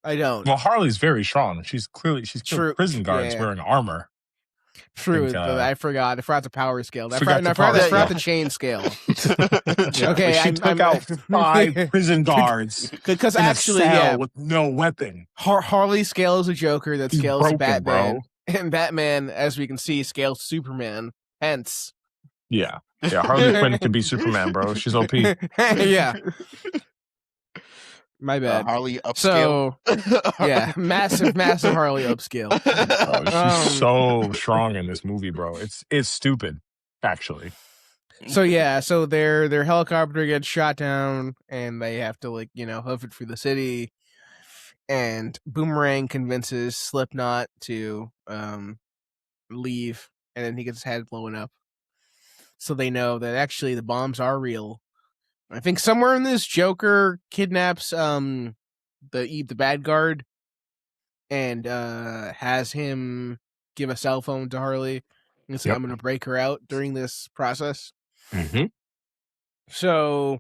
I don't. Well, Harley's very strong. She's killed prison guards wearing armor. True. think, I forgot the power scale. I forgot forgot the power the chain scale. Yeah, Okay, but she took out 5 prison guards because in a actually, cell with no weapon. Harley scales a Joker that He's scales broken, Batman, bro. and Batman, as we can see, scales Superman. Hence, Yeah, Harley Quinn could be Superman, bro. She's OP. Yeah. My bad. Harley upscale. So, yeah, massive Harley upscale. Bro, she's so strong in this movie, bro. It's stupid, actually. So yeah, so their helicopter gets shot down, and they have to hoof it through the city. And Boomerang convinces Slipknot to leave, and then he gets his head blown up. So they know that actually the bombs are real. I think somewhere in this, Joker kidnaps the bad guard and has him give a cell phone to Harley. And say, I'm going to break her out during this process. Mm-hmm. So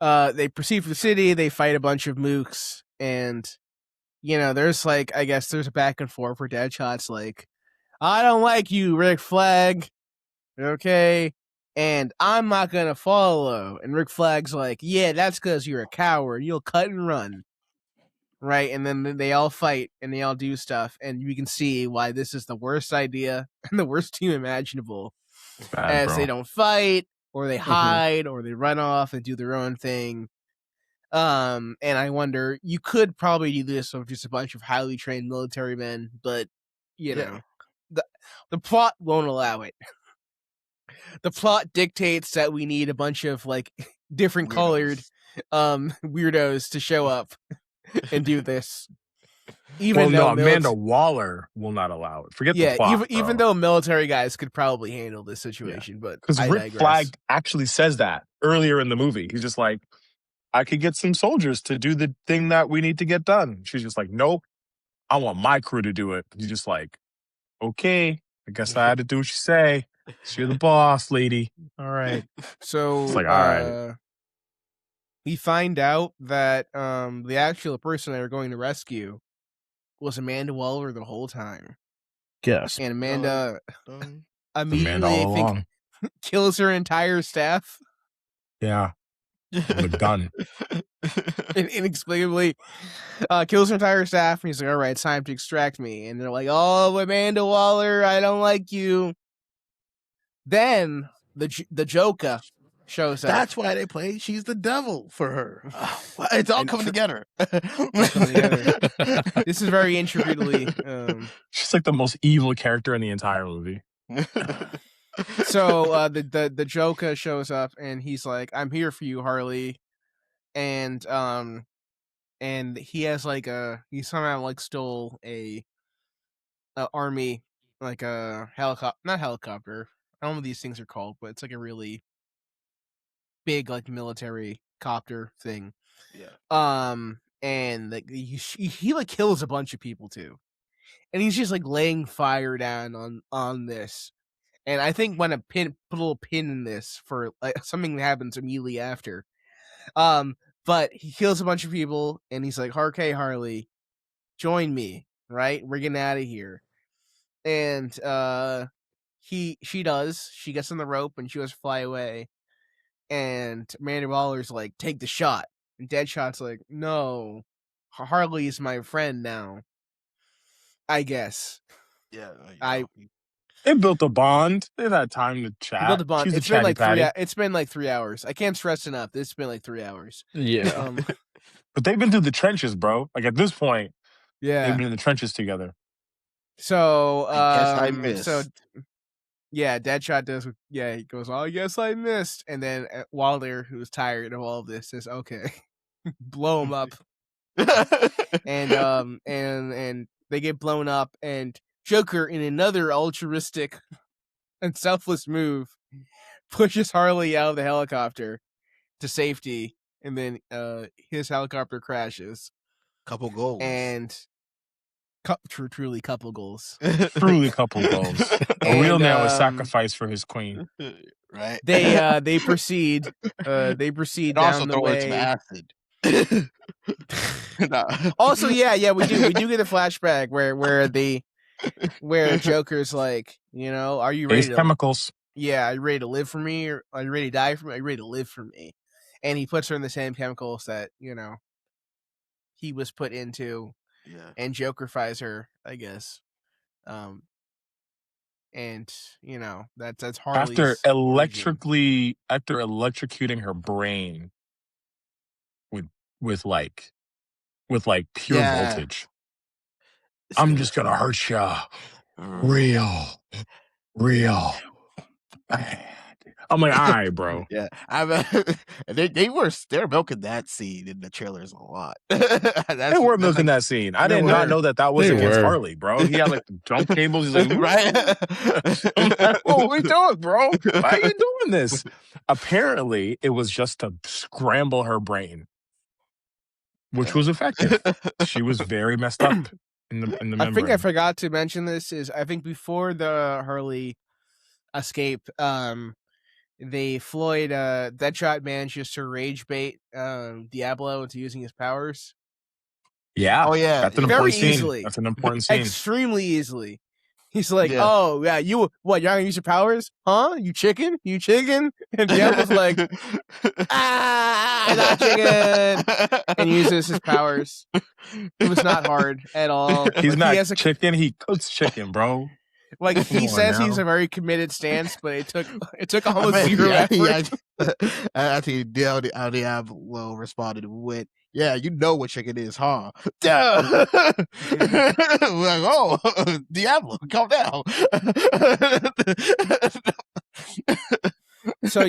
they proceed for the city. They fight a bunch of mooks. And, there's I guess there's a back and forth where Deadshot's like, I don't like you, Rick Flag. Okay? And I'm not going to follow. And Rick Flag's like, yeah, that's because you're a coward. You'll cut and run. Right? And then they all fight and they all do stuff. And you can see why this is the worst idea and the worst team imaginable. As they don't fight, or they hide, or they run off and do their own thing. And I wonder, you could probably do this with just a bunch of highly trained military men, but, know, the plot won't allow it. The plot dictates that we need a bunch of different colored weirdos to show up and do this. Amanda Waller will not allow it. Forget the plot, even though military guys could probably handle this situation, but because Rick Flag actually says that earlier in the movie. He's just like, I could get some soldiers to do the thing that we need to get done. She's just like, nope, I want my crew to do it. He's just like, okay, I guess I had to do what you say. So you're the boss, lady. All right. So it's like, all right. We find out that the actual person they were going to rescue was Amanda Waller the whole time. Yes. And Amanda immediately, I think, kills her entire staff. Yeah. With a gun. Inexplicably kills her entire staff, and he's like, all right, it's time to extract me. And they're like, oh, Amanda Waller, I don't like you. Then the Joker shows up. That's why they play She's the Devil for her. It's all coming together. This is very intricately. She's like the most evil character in the entire movie. So the Joker shows up, and he's like, I'm here for you, Harley. And he has he somehow stole a army, a helicopter, not helicopter. I don't know what these things are called, but it's a really big military copter thing. Yeah. And he kills a bunch of people too, and he's just laying fire down on this. And I think when put a little pin in this for something that happens immediately after. But he kills a bunch of people, and he's like, "Okay, Harley, join me, right? We're getting out of here." And she does. She gets on the rope, and she goes to fly away. And Amanda Waller's like, "Take the shot." And Deadshot's like, "No, Harley's my friend now, I guess." Yeah. They built a bond. They've had time to chat. Built a bond. It's been it's been 3 hours. I can't stress enough. It's been 3 hours. Yeah. But they've been through the trenches, bro. At this point, yeah, they've been in the trenches together. So I guess I missed. So yeah, Deadshot does. Yeah, he goes, "Oh, I guess I missed." And then Waller, who's tired of all of this, says, "Okay, blow him up." and they get blown up, and Joker, in another altruistic and selfless move, pushes Harley out of the helicopter to safety, and then his helicopter crashes. Couple goals. And truly couple goals. Truly couple goals. A real man was sacrificed for his queen. Right. They proceed. They proceed down the way. Some acid. Also, yeah, we do get a flashback where where Joker's like, are you ready Base to? chemicals. Yeah, are you ready to live for me, or are you ready to die for me? Are you ready to live for me? And he puts her in the same chemicals that he was put into, and Joker-fies her, I guess. And that's Harley's After origin. electrocuting her brain with like pure voltage. I'm just gonna hurt ya, real bad. I'm like, all right, bro. Yeah, they're milking that scene in the trailers a lot. They were milking that scene. I did not know that was They against were. Harley, bro. He had like the jump cables. He's like, right. I'm like, what are we doing, bro? Why are you doing this? Apparently, it was just to scramble her brain, which was effective. She was very messed up in the membrane. I think I forgot to mention this. I think before the Harley escape, Deadshot manages to rage bait Diablo into using his powers. Yeah. Oh yeah. That's an Very important scene. easily. That's an important scene. Extremely easily. He's like, oh yeah, you're not gonna use your powers? Huh? You chicken? And Diablo's like, not chicken, and uses his powers. It was not hard at all. He's like, not chicken, he cooks chicken, bro. Like he says he's a very committed stance, but it took almost zero effort. I think Diablo responded with, "Yeah, you know what chicken is, huh?" We're like, oh, Diablo, calm down. So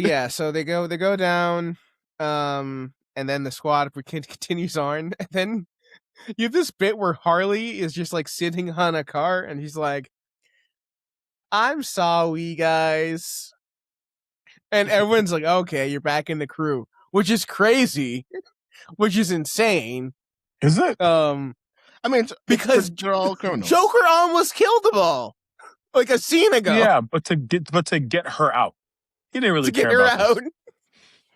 they go down, and then the squad continues on, and then you have this bit where Harley is just like sitting on a car, and he's like, "I'm sorry, guys," and everyone's like, "Okay, you're back in the crew," which is crazy, which is insane. Is it? I mean, because they're all criminals. Joker almost killed them all, like a scene ago. Yeah, but to get her out, he didn't really care about her out.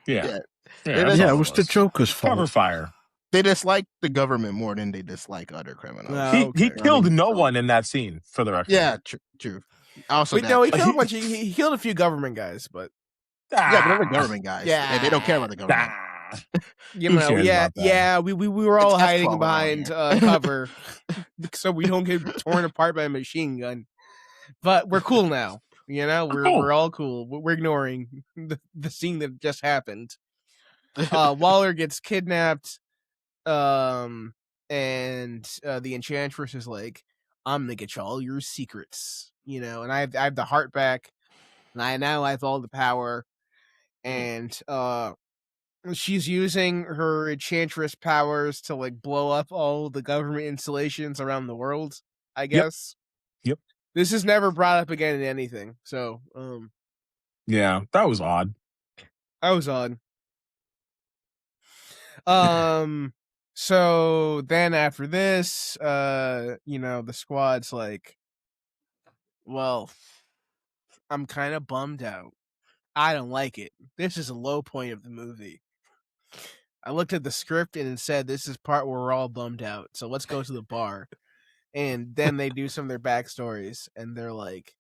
Yeah, it was the Joker's fault. Cover fire. They dislike the government more than they dislike other criminals. He killed no one in that scene, for the record. Yeah, true. Also, he killed a few government guys, but but they're the government guys. Yeah, they don't care about the government. We were all hiding behind cover so we don't get torn apart by a machine gun. But we're cool now. We're all cool. We're ignoring the scene that just happened. Waller gets kidnapped, and the Enchantress is like, "I'm gonna get you all your secrets," and I have the heart back, and I have all the power, and she's using her Enchantress powers to like blow up all the government installations around the world, I guess. Yep. This is never brought up again in anything. So, yeah, that was odd. So then after this, the squad's like, well, I'm kind of bummed out. I don't like it. This is a low point of the movie. I looked at the script and it said this is part where we're all bummed out. So let's go to the bar. And then they do some of their backstories and they're like,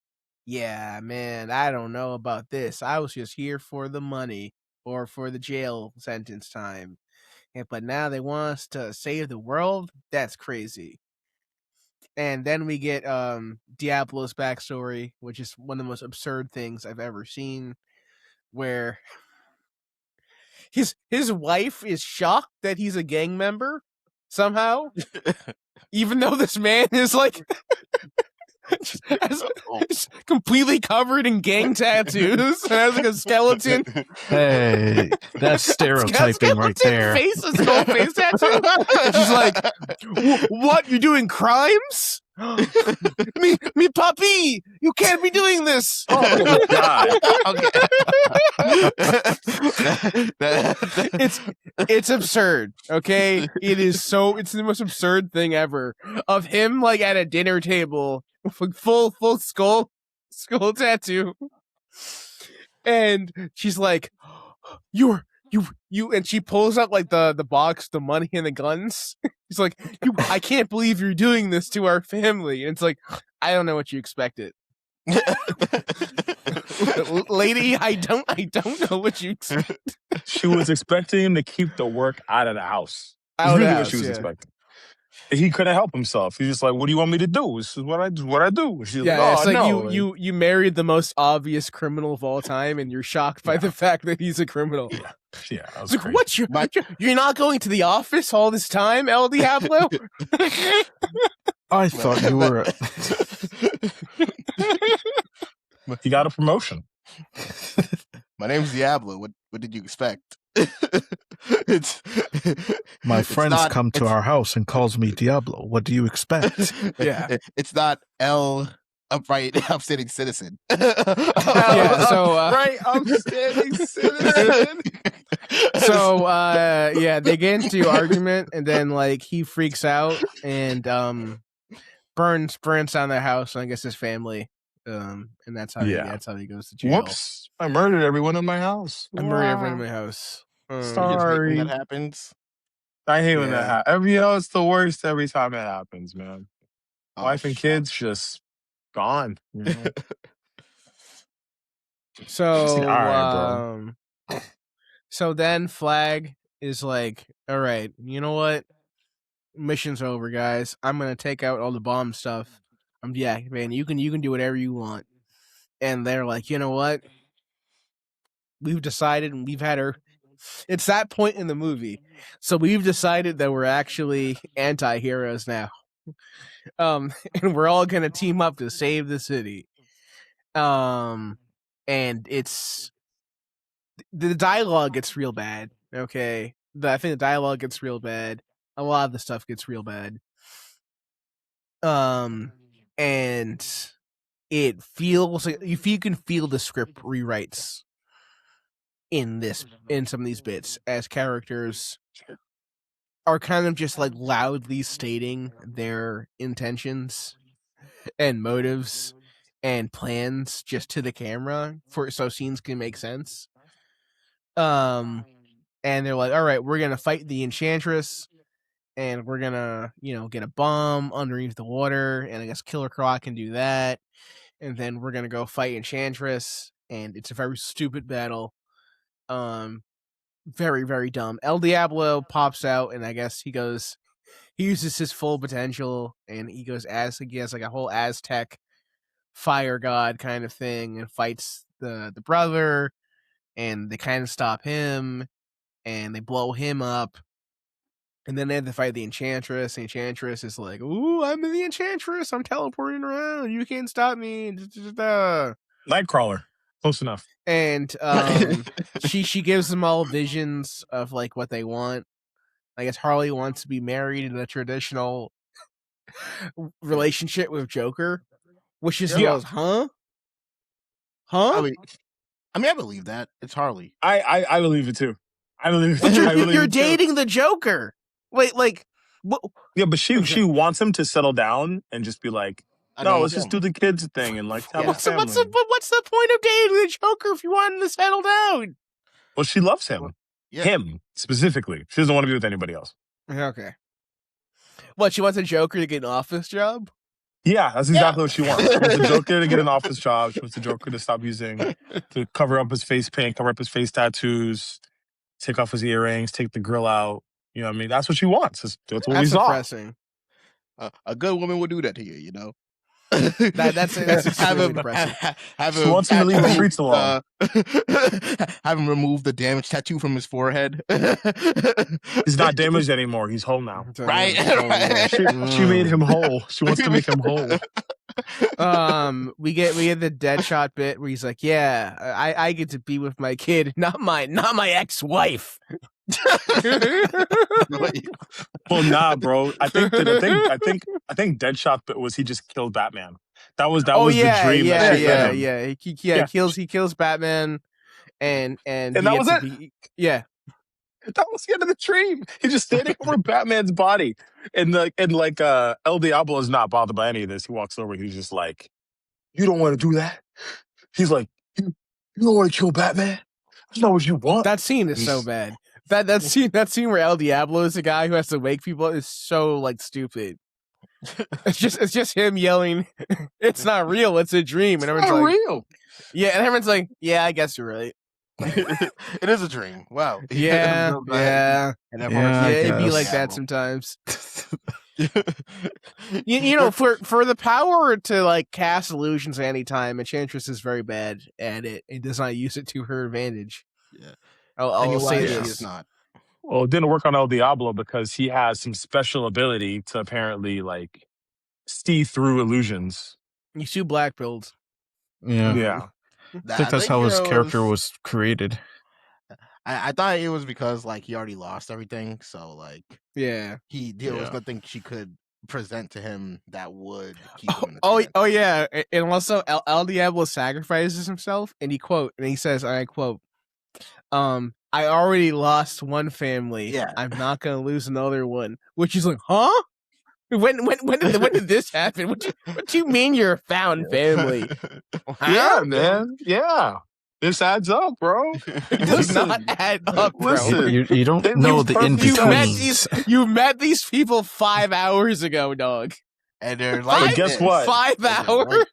yeah, man, I don't know about this. I was just here for the money or for the jail sentence time. But now they want us to save the world? That's crazy. And then we get Diablo's backstory, which is one of the most absurd things I've ever seen, where his wife is shocked that he's a gang member somehow, even though this man is like is completely covered in gang tattoos and has like a skeleton. Hey, that's stereotyping right there. Face, his whole face tattoo. And she's like, "What? You're doing crimes? me puppy! You can't be doing this!" Oh my god! It's absurd. Okay, it's the most absurd thing ever. Of him like at a dinner table with full skull tattoo, and she's like, you, and she pulls out like the box, the money, and the guns. He's like, I can't believe you're doing this to our family. And it's like, I don't know what you expected. Lady, I don't know what you expect. She was expecting him to keep the work out of the house. That's Out of the really what house, she was yeah. expecting. He couldn't help himself. He's just like, "What do you want me to do? This is what I do." She's Yeah, like, it's "Oh like no!" you married the most obvious criminal of all time, and you're shocked by the fact that he's a criminal. Yeah, that was It's like, crazy. what? You're not going to the office all this time, El Diablo? I thought you were. He got a promotion. My name's Diablo. What did you expect? My friends come to our house and calls me Diablo. What do you expect? Yeah. It's not El upright upstanding citizen. Yeah, so Right, upstanding citizen. So yeah, they get into an argument, and then like he freaks out and burns down their house, and I guess his family. And that's how he goes to jail. Whoops! I murdered everyone in my house. I murdered everyone in my house. Sorry. When that happens. I hate when that happens. It's the worst every time it happens, man. Wife and kids just gone. You know? So, all right, bro. So then Flag is like, all right, you know what? Mission's over, guys. I'm gonna take out all the bomb stuff. Yeah, man, you can do whatever you want. And they're like, you know what? We've decided, and we've had her. It's that point in the movie, so we've decided that we're actually anti-heroes now. And we're all gonna team up to save the city. And it's the dialogue gets real bad. Okay, I think the dialogue gets real bad. A lot of the stuff gets real bad. And it feels like if you can feel the script rewrites in some of these bits, as characters are kind of just like loudly stating their intentions and motives and plans just to the camera so scenes can make sense. And they're like, all right, we're gonna fight the Enchantress, and we're gonna, get a bomb underneath the water, and I guess Killer Croc can do that. And then we're gonna go fight Enchantress, and it's a very stupid battle. Very, very dumb. El Diablo pops out, and I guess he uses his full potential, and he has like a whole Aztec fire god kind of thing, and fights the brother, and they kind of stop him, and they blow him up. And then they have to fight the Enchantress. The Enchantress is like, "Ooh, I'm the Enchantress. I'm teleporting around. You can't stop me." Nightcrawler, close enough. And she gives them all visions of like what they want. I guess Harley wants to be married in a traditional relationship with Joker, which is huh? I mean, I believe that. It's Harley. I believe it too. I believe. But you're dating the Joker. Wait, like, what? Yeah, but she wants him to settle down and just be like, no, let's just do the kids thing and like have a family. So what's the point of dating the Joker if you want him to settle down? Well, she loves him. Him specifically. She doesn't want to be with anybody else. Okay. What, she wants a Joker to get an office job? Yeah, that's exactly what she wants. She wants the Joker to get an office job. She wants the Joker to stop to cover up his face paint, cover up his face tattoos, take off his earrings, take the grill out. You know what I mean? That's what she wants. That's what we saw. Depressing. A good woman would do that to you, you know? That's extremely depressing. She wants him to leave the streets alone. Have him remove the damaged tattoo from his forehead. He's not damaged anymore. He's whole now. Right? She made him whole. She wants to make him whole. We get the Deadshot bit where he's like, "Yeah, I get to be with my kid, not my ex-wife." Well, nah, bro. I think Deadshot bit was he just killed Batman. That was the dream. He kills Batman, and that was it. That was the end of the dream. He's just standing over Batman's body, and El Diablo is not bothered by any of this. He walks over. He's just like, "You don't want to do that." He's like, "You don't want to kill Batman. That's not what you want." That scene is so bad. That scene where El Diablo is the guy who has to wake people is so like stupid. It's just him yelling, "It's not real. It's a dream." And everyone's like, real. "Yeah," and everyone's like, "Yeah, I guess you're right." It is a dream. Wow. Yeah, yeah, And that Yeah, I it'd be guess. like that sometimes. You know, for the power to like cast illusions at any time, Enchantress is very bad at it. It does not use it to her advantage. Yeah. I'll say Pennywise, she this. is not. Well, it didn't work on El Diablo because he has some special ability to apparently like see through illusions. He's too black pilled. Yeah. Yeah. I think that's how his character was created. I thought it was because like he already lost everything, so like Yeah. there was Yeah. nothing she could present to him that would keep him in the Oh, trance. oh yeah, and also El Diablo sacrifices himself, and he says, I quote, "I already lost one family. Yeah. I'm not gonna lose another one." Which is like, huh? When did this happen? What do you mean you're a found family? Yeah, man. Yeah. This adds up, bro. It does not add up, bro. Listen. You don't They know leave the perfect in sense. betweens. You met these people 5 hours ago, dog. And they're like, But guess what? 5 hours.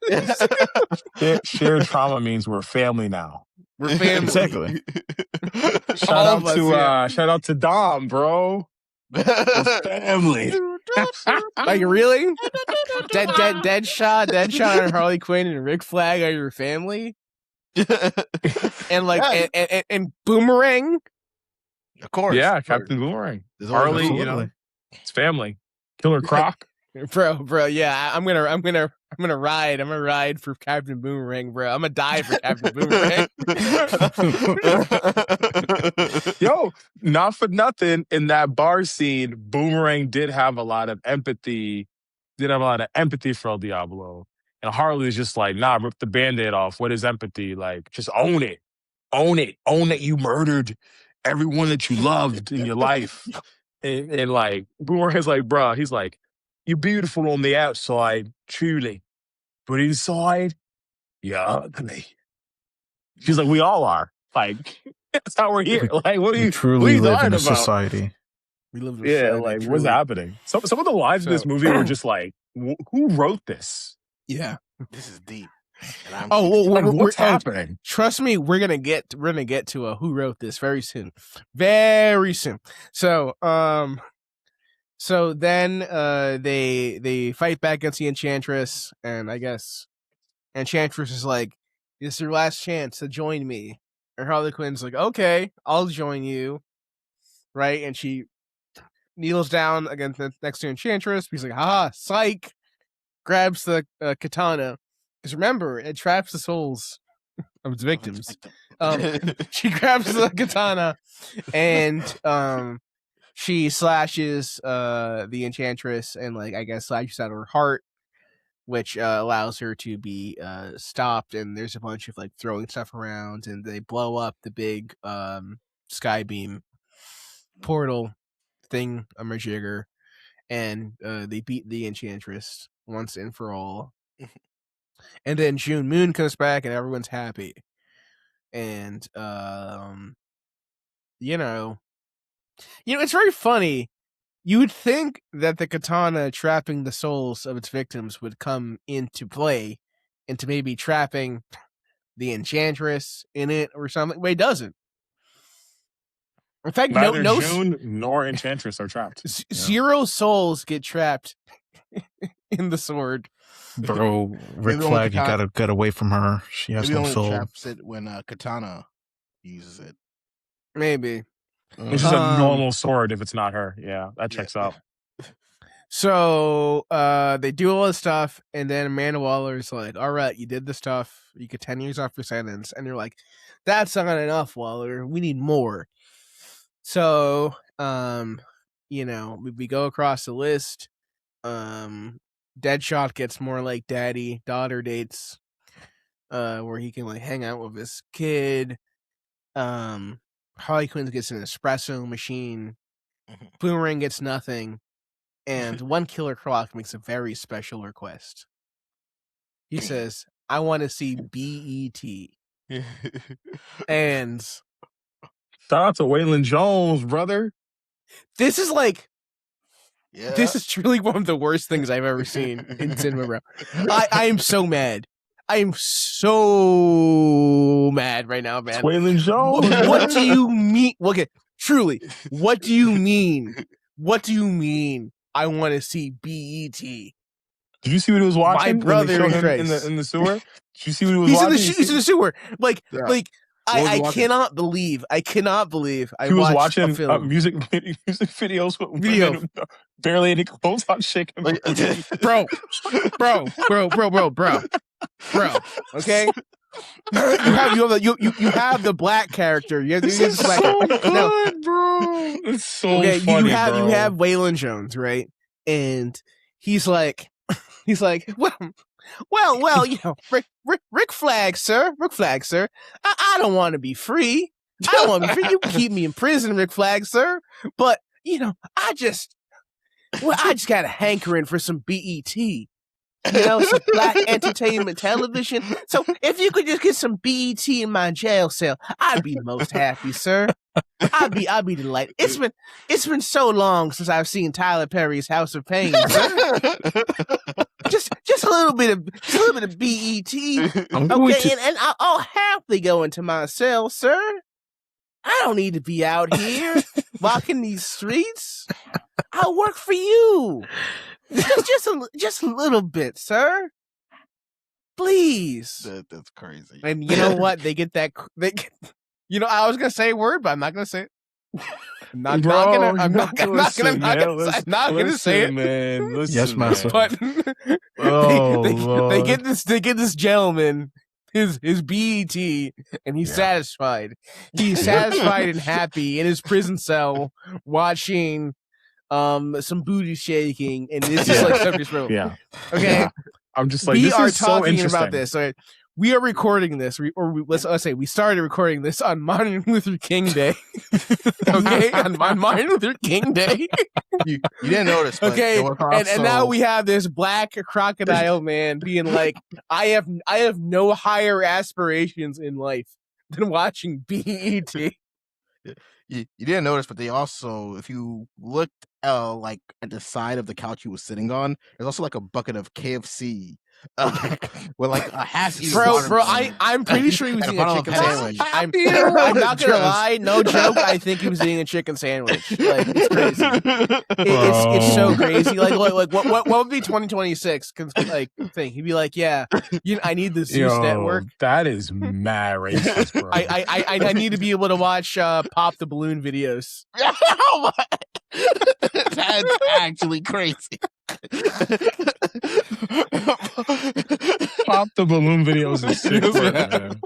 Shared trauma means we're family now. We're family. Exactly. Shout of us, out to Dom, bro. We're family. Like really? Deadshot, and Harley Quinn and Rick Flag are your family, and like and Boomerang. Of course. Yeah, Captain Boomerang. There's always Harley, a- you know, it's family. Killer Croc. Bro, yeah, I'm gonna ride. I'm gonna ride for Captain Boomerang, bro. I'm gonna die for Captain Boomerang. Yo, not for nothing. In that bar scene, Boomerang did have a lot of empathy. For El Diablo. And Harley's just like, nah, rip the Band-Aid off. What is empathy? Like, just own it. Own it. Own that you murdered everyone that you loved in your life. And like, Boomerang's like, bruh, he's like, you're beautiful on the outside, truly. But inside, you're ugly. She's like, we all are. Like, that's how we're here. Like, what are We you truly live talking in a about? society. We live in Yeah, society, like, truly. what's happening? Some of the lines in this So- movie were just like, who wrote this? Yeah. This is deep. And I'm Oh, well, Like, what's we're- happening? Trust me, we're gonna get to a who wrote this very soon. Very soon. So then they fight back against the Enchantress, and I guess Enchantress is like, "This is your last chance to join me." And Harley Quinn's like, "Okay, I'll join you." Right? And she kneels down next to Enchantress. He's like, "Haha, psych!" Grabs the katana. Because remember, it traps the souls of its victims. She grabs the katana and she slashes the Enchantress and like I guess slashes out her heart, which allows her to be stopped. And there's a bunch of like throwing stuff around, and they blow up the big sky beam portal thing, a majigger, and they beat the Enchantress once and for all. And then June Moon comes back, and everyone's happy. And you know, it's very funny. You would think that the katana trapping the souls of its victims would come into play into maybe trapping the Enchantress in it or something, but it doesn't. In fact, Neither no June nor Enchantress are trapped. zero souls get trapped in the sword. Bro, Rick Maybe Flag, you only get away from her. She has Maybe no only soul. traps it when Katana uses it. Maybe. It's just a normal sword if it's not her. Yeah, that checks out. So they do all this stuff, and then Amanda Waller's like, "All right, you did the stuff. You get 10 years off your sentence." And you're like, "That's not enough, Waller. We need more." So, we go across the list. Deadshot gets more like daddy-daughter dates, where he can like hang out with his kid. Harley Quinn gets an espresso machine. Boomerang gets nothing. And one Killer Croc makes a very special request. He says, "I want to see BET." And Shout out to Waylon Jones, brother. this is like Yeah. This is truly one of the worst things I've ever seen in cinema, bro. I am so mad. I am so mad right now, man. Waylon Jones. What do you mean? Okay, truly, what do you mean? What do you mean? I want to see BET. Did you see what he was watching? My brother when they showed in him Christ. in the sewer. Did you see what he was He's watching? he's in the sewer. Like, Yeah. like What was he I watching? cannot believe. I He was watched a watching film. music videos with women with barely any clothes on, shaking. Like, bro. Okay, you have the black character. You have This the is black so character. good, Now, bro. It's so okay, funny, you have bro. Waylon Jones, right? And he's like, well, you know, Rick Flag, sir. I don't want to be free. I don't want to be free. You can keep me in prison, Rick Flag, sir. But you know, I just got a hankering for some BET. You know, some black entertainment television. So if you could just get some BET in my jail cell, I'd be most happy, sir. I'd be delighted. It's been so long since I've seen Tyler Perry's House of Pain, sir. just a little bit of BET. Okay, and I'll happily go into my cell, sir. I don't need to be out here walking these streets. I'll work for you. Just a little bit, sir. Please. That's crazy. And you know what? They get that. You know, I was gonna say a word, but I'm not gonna say it. I'm not gonna say it, man. Listen, Yes, master. But they get this gentleman his BET, and he's satisfied. He's satisfied and happy in his prison cell, watching some booty shaking, and it's just like so disrespectful. Yeah. Okay. Yeah. I'm just like, we this are is so talking interesting about this. Right? We are recording this, let's say we started recording this on Martin Luther King Day. Okay, on Martin Luther King Day. You didn't notice, but Okay, there was also... and now we have this black crocodile man being like, I have no higher aspirations in life than watching BET. You didn't notice, but they also, if you looked like at the side of the couch he was sitting on, there's also like a bucket of KFC with like a half-eaten Bro, watermelon. I'm pretty sure he was And eating a bottle of chicken sandwich. I'm Ayer. not gonna lie, no joke. I think he was eating a chicken sandwich. Like, it's crazy. It's so crazy. Like what would be 2026? Like thing. He'd be like, yeah, I need the Zeus network. That is mad racist, bro. I need to be able to watch Pop the Balloon videos. Oh my. That's actually crazy. Pop the Balloon videos is sick work, man.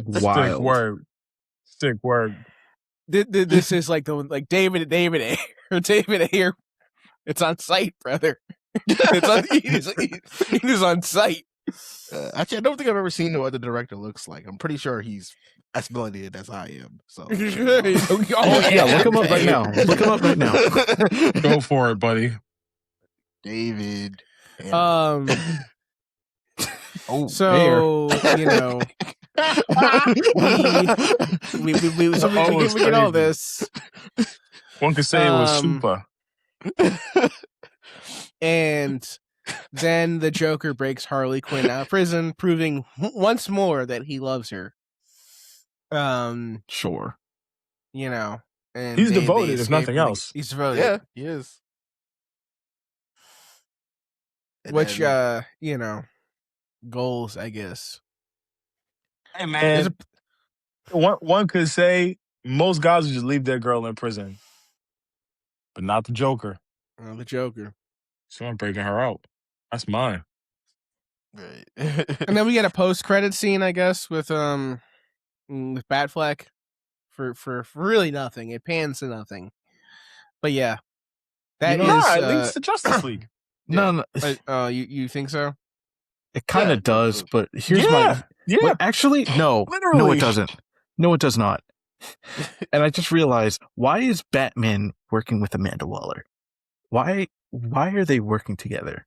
Wild. Sick word. This is like David Ayer. It's on site, brother. It is on site. Actually, I don't think I've ever seen what the director looks like. I'm pretty sure he's as melanated as I am. So, Oh Yeah, look him up right now. Look him up right now. Go for it, buddy. David. So you know, we get all this, One could say it was super. and then the Joker breaks Harley Quinn out of prison, proving once more that he loves her. Sure. You know, and He's they devoted, if escape nothing and else. He's devoted. Yeah, he is. And Which, then- you know, goals, I guess. Hey, man. One could say most guys would just leave their girl in prison, but not the Joker. The Joker. So I'm breaking her out. That's mine. Right. And then we get a post-credit scene, I guess, with Batfleck for really nothing. It pans to nothing. But yeah, that is. It leads to Justice League. No. You think so? It kind of does, but here's my... Yeah. Wait, actually, no. Literally. No, it doesn't. No, it does not. And I just realized, why is Batman working with Amanda Waller? Why are they working together?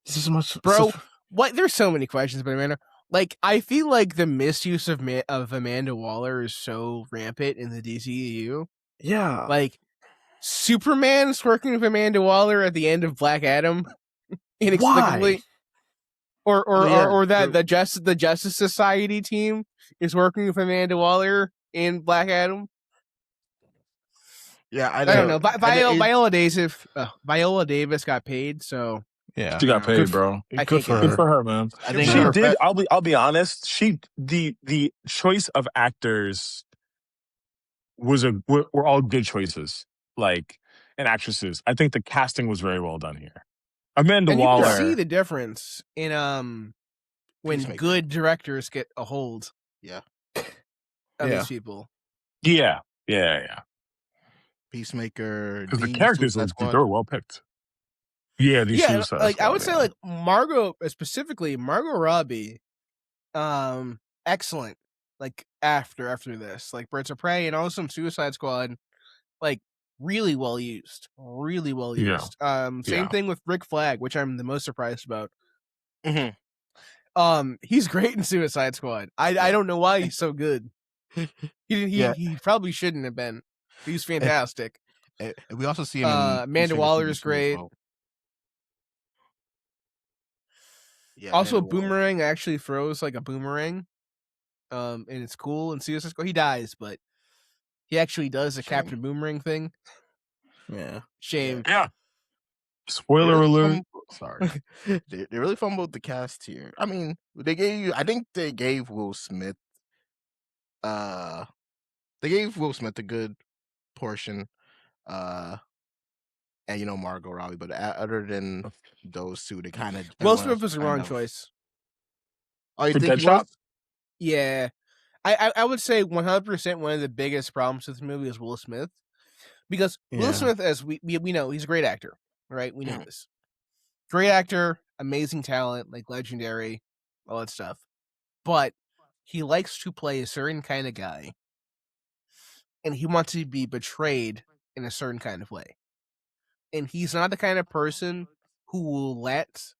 This is much... Bro, what? There's so many questions about Amanda. Like, I feel like the misuse of Amanda Waller is so rampant in the DCEU. Yeah. Like, Superman's working with Amanda Waller at the end of Black Adam, inexplicably. Why? Or that the Justice Society team is working with Amanda Waller in Black Adam. Yeah, I don't know. Viola Davis got paid, so Yeah, She got paid, Good bro. I Good can't for get Good her. for her, man. I think She her did. I'll be honest. The choice of actors were all good choices, like, and actresses. I think the casting was very well done here. Amanda and you can Waller. see the difference in when Peacemaker. good directors get a hold Yeah. of Yeah. these people. Yeah. Peacemaker. Because the characters Suicide Squad. they were well picked. Yeah, the Yeah, Suicide like I Squad, would say, yeah. like Margot Robbie, excellent. Like after this, like Birds of Prey and also some Suicide Squad, like really well used, really well used. Same Yeah. thing with Rick Flag, which I'm the most surprised about. Mm-hmm. He's great in Suicide Squad. I don't know why he's so good. He probably shouldn't have been. He's fantastic. And we also see him in Amanda Waller is great. Well. Yeah, Also, Amanda Waller. Boomerang actually throws like a boomerang. And it's cool in Suicide Squad. He dies, but he actually does a Captain Boomerang thing. Yeah. Shame. Yeah. Spoiler alert. Sorry. They really fumbled the cast here. I mean, I think they gave Will Smith a good portion. And Margot Robbie, but other than those two, they kind of Will Smith was the wrong choice. Oh, you For think he Deadshot? was? Yeah. I would say 100% one of the biggest problems with the movie is Will Smith. Because Will Smith, as we know, he's a great actor, right? We know this. Great actor, amazing talent, like legendary, all that stuff. But he likes to play a certain kind of guy. And he wants to be betrayed in a certain kind of way. And he's not the kind of person who will let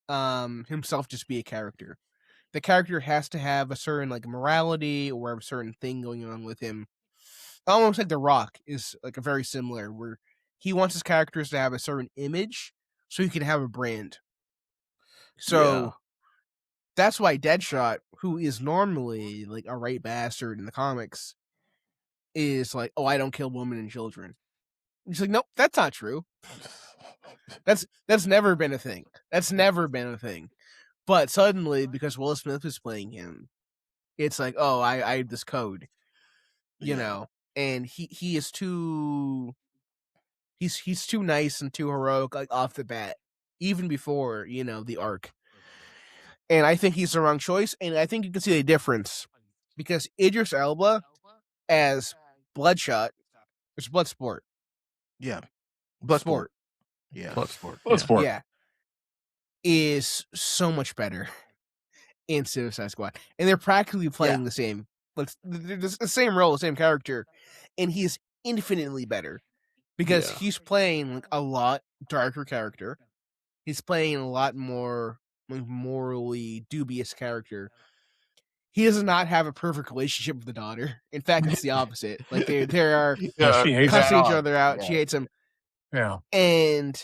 himself just be a character. The character has to have a certain like morality or a certain thing going on with him. Almost like The Rock is like a very similar, where he wants his characters to have a certain image so he can have a brand. So that's why Deadshot, who is normally like a right bastard in the comics, is like, oh, I don't kill women and children. He's like, nope, that's not true. That's never been a thing. That's never been a thing. But suddenly, because Will Smith is playing him, it's like, oh, I have this code, you know. And he is too. He's too nice and too heroic, like off the bat, even before the arc. And I think he's the wrong choice. And I think you can see the difference because Idris Elba as Bloodshot, it's Bloodsport. Yeah, Bloodsport. Yeah, Bloodsport. Yeah, is so much better in Suicide Squad, and they're practically playing the same, the same role, the same character, and he's infinitely better because he's playing like a lot darker character. He's playing a lot more like morally dubious character. He does not have a perfect relationship with the daughter. In fact, it's the opposite. Like they are she hates cussing each him. other out. Yeah. She hates him. Yeah. And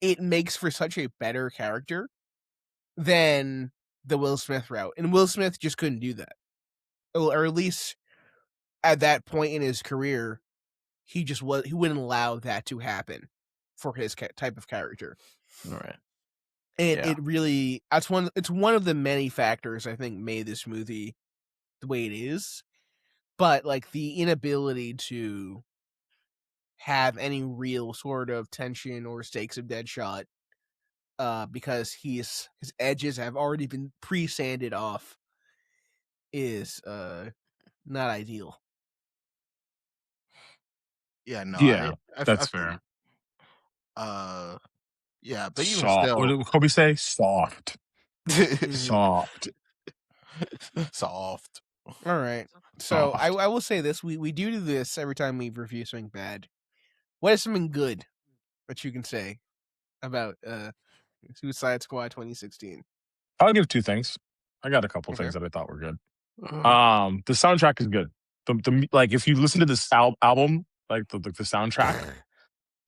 it makes for such a better character than the Will Smith route. And Will Smith just couldn't do that. Or at least at that point in his career, he wouldn't allow that to happen for his type of character. All right. And it really, it's one of the many factors I think made this movie the way it is. But like the inability to have any real sort of tension or stakes of Deadshot, because his edges have already been pre-sanded off, is not ideal. Yeah, no. Yeah, I that's feel fair. Yeah, but even Soft. still, What did Kobe say? Soft. Soft. Soft. All right. So Soft. I will say this: we do this every time we review something bad. What is something good that you can say about Suicide Squad 2016? I'll give two things. I got a couple things that I thought were good. The soundtrack is good. The like if you listen to this album, like the soundtrack,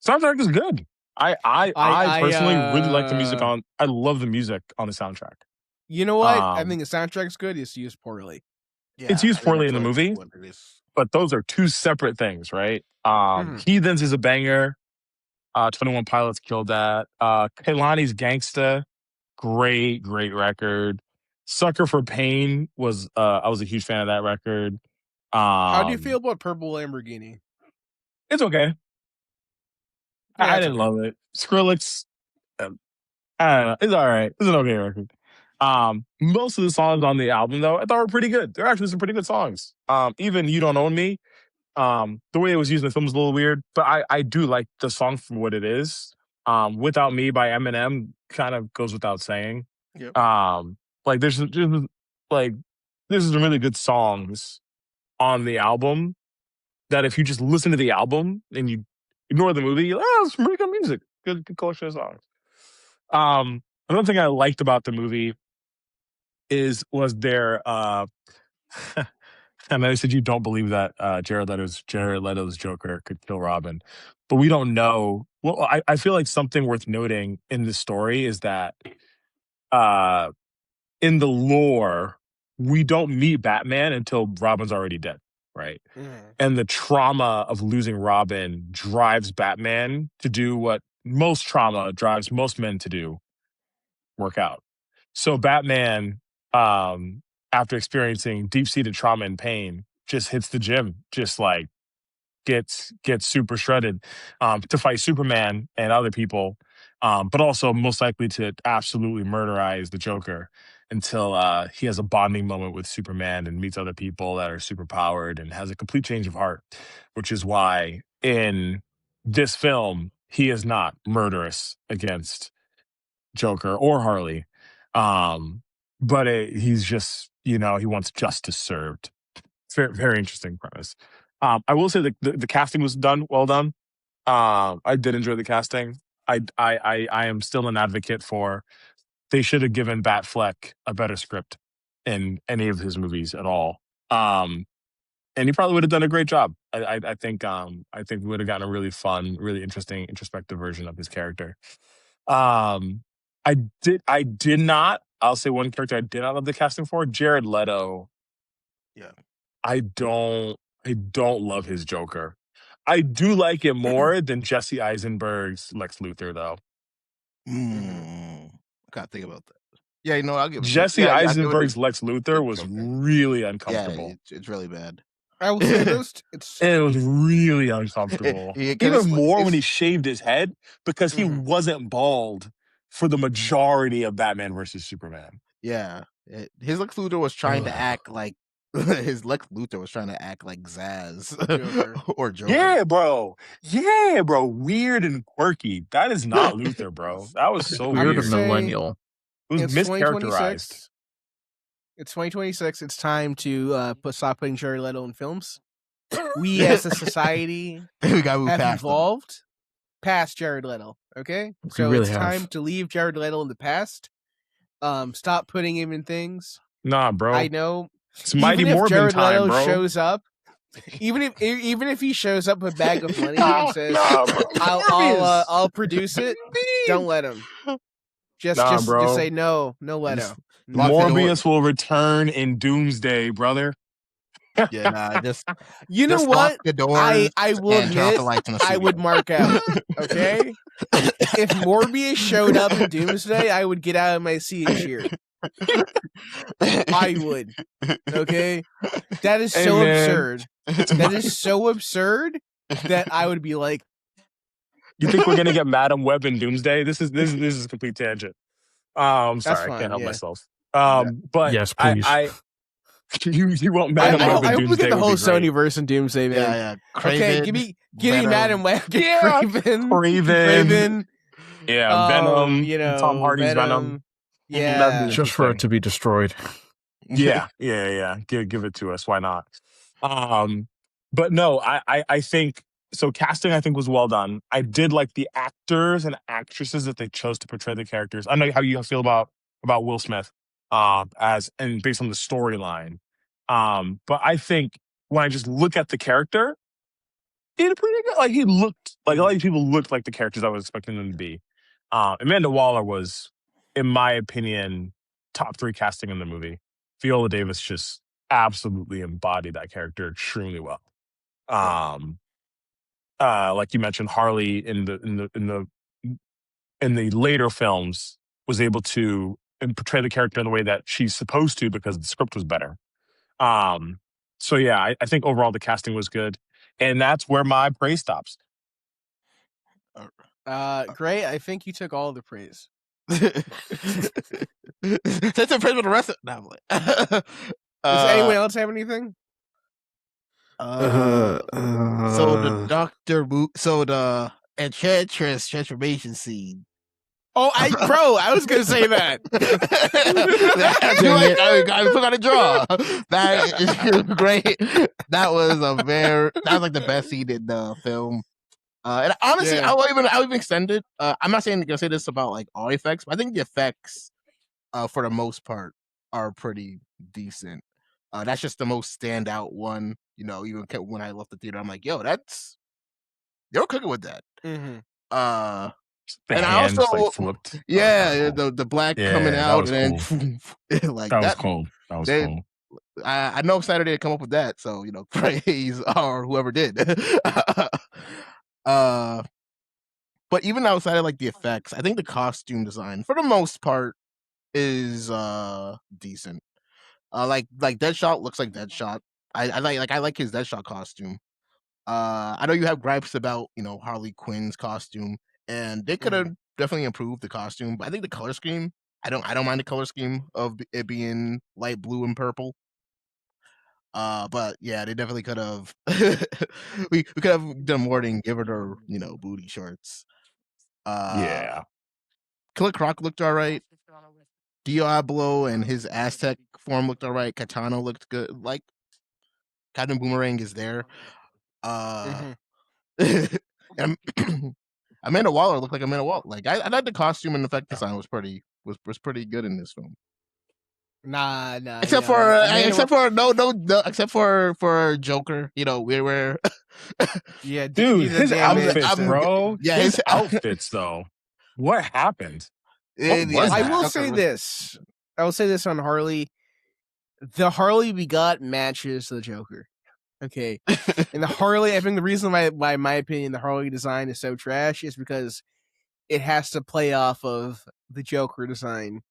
Soundtrack is good. I personally really like the music on. I love the music on the soundtrack. You know what? I think the soundtrack's good. It's used poorly. Yeah, it's used I think poorly in that's the movie, what it is. but those are two separate things, right? Heathens is a banger. 21 Pilots killed that. Kehlani's Gangsta, great record. Sucker for Pain was I was a huge fan of that record. How do you feel about Purple Lamborghini? It's okay. Yeah, I didn't love it. Skrillex, I don't know. It's all right. It's an okay record. Most of the songs on the album, though, I thought were pretty good. They're actually some pretty good songs. Even You Don't Own Me, the way it was used in the film is a little weird, but I do like the song for what it is. Without Me by Eminem kind of goes without saying. Yep. Like there's some really good songs on the album that if you just listen to the album and you ignore the movie, you're like, oh, it's pretty good music. Good collection of songs. Another thing I liked about the movie was their and I said you don't believe that Jared Leto's Joker could kill Robin, but we don't know. Well, I feel like something worth noting in this story is that in the lore, we don't meet Batman until Robin's already dead, right? And the trauma of losing Robin drives Batman to do what most trauma drives most men to do: work out. So Batman, after experiencing deep-seated trauma and pain, just hits the gym, just like gets super shredded to fight Superman and other people, but also most likely to absolutely murderize the Joker until he has a bonding moment with Superman and meets other people that are super powered and has a complete change of heart, which is why in this film he is not murderous against Joker or Harley. But he's just, he wants justice served. It's very, very interesting premise. I will say the casting was well done. I did enjoy the casting. I am still an advocate for they should have given Batfleck a better script in any of his movies at all. And he probably would have done a great job. I think we would have gotten a really fun, really interesting, introspective version of his character. I did not. I'll say one character I did not love the casting for: Jared Leto. Yeah, I don't love his Joker. I do like it more than Jesse Eisenberg's Lex Luthor, though. I gotta think about that. Yeah, I'll give it. Jesse Eisenberg's Lex Luthor was really uncomfortable. Yeah, it's really bad. I will say this: it was really uncomfortable. Even more when he shaved his head, because he wasn't bald for the majority of Batman versus Superman. Yeah, his Lex Luthor was trying to act like Zaz Joker. or Joker. Yeah, bro. Weird and quirky. That is not Luthor, bro. That was so Weird weird. millennial. It was mischaracterized. It's 2026. It's time to stop putting Jared Leto in films. We as a society we got have evolved past Jared Leto. Okay, so really it's time to leave Jared Leto in the past. Stop putting him in things. Nah, bro. I know. It's Mighty even if Morphin Jared time, Leto bro. shows up, even if he shows up with a bag of money and says, "I'll produce it," don't let him. Just say no, Leto. Morbius will return in Doomsday, brother. Yeah, nah, just you know just what? Lock the doors I will admit, I would mark out. Okay, if Morbius showed up in Doomsday, I would get out of my seat and cheer. I would. Okay, that is so absurd. That is so absurd that I would be like, you think we're gonna get Madam Web in Doomsday? This is a complete tangent. I'm sorry, I can't help myself. But yes, please. You want Madam Web in Doomsday? I hope we get the whole Sonyverse in Doomsday, man. Yeah. Craven, okay, give me Madam Web. Craven. Yeah, Venom. Tom Hardy's Venom. Yeah, just for it to be destroyed. Yeah. Give it to us. Why not? But no, I think so. Casting, I think, was well done. I did like the actors and actresses that they chose to portray the characters. I know how you feel about Will Smith, and based on the storyline. But I think when I just look at the character, He did pretty good. Like he looked like a lot of people looked like the characters I was expecting them to be. Amanda Waller was, in my opinion, top 3 casting in the movie. Viola Davis just absolutely embodied that character extremely well. Like you mentioned, Harley in the later films was able to portray the character in the way that she's supposed to because the script was better. So yeah, I think overall the casting was good, and that's where my praise stops. Great. I think you took all the praise. That's a praise for the rest of. No, Does anyone else have anything? So the the Enchantress transformation scene. Oh, I was gonna say that. I forgot to draw. That is great. That was like the best scene in the film. And honestly, Yeah. I'll even extend it. I'm not gonna say this about like all effects, but I think the effects, for the most part, are pretty decent. That's just the most standout one. You know, even when I left the theater, I'm like, yo, they were cooking with that. Mm-hmm. The and hands I also like flipped. yeah, Cool. the black Yeah, coming that out was and cool. then like That was cool. That was they- cool. I know Saturday to come up with that, so you know, praise or whoever did. But even outside of like the effects, I think the costume design, for the most part, is decent. Like Deadshot looks like Deadshot. I like his Deadshot costume. I know you have gripes about, you know, Harley Quinn's costume, and they could have definitely improved the costume. But I think the color scheme, I don't mind the color scheme of it being light blue and purple. But yeah, they definitely could have. we could have done more than give her, you know, booty shorts. Yeah. Killer Croc looked all right. Diablo and his Aztec form looked all right. Katana looked good. Like Captain Boomerang is there. And Amanda Waller looked like Amanda Waller. Like I thought the costume and effect design was pretty good in this film. Nah. Except for Joker. You know, we're yeah, Dude, his outfits, I'm- bro. yeah, his his- outfits, though. What happened? What was I that? will say this. I will say this on Harley. The Harley we got matches the Joker. Okay. And the Harley, I think the reason why, in my opinion, the Harley design is so trash is because it has to play off of the Joker design,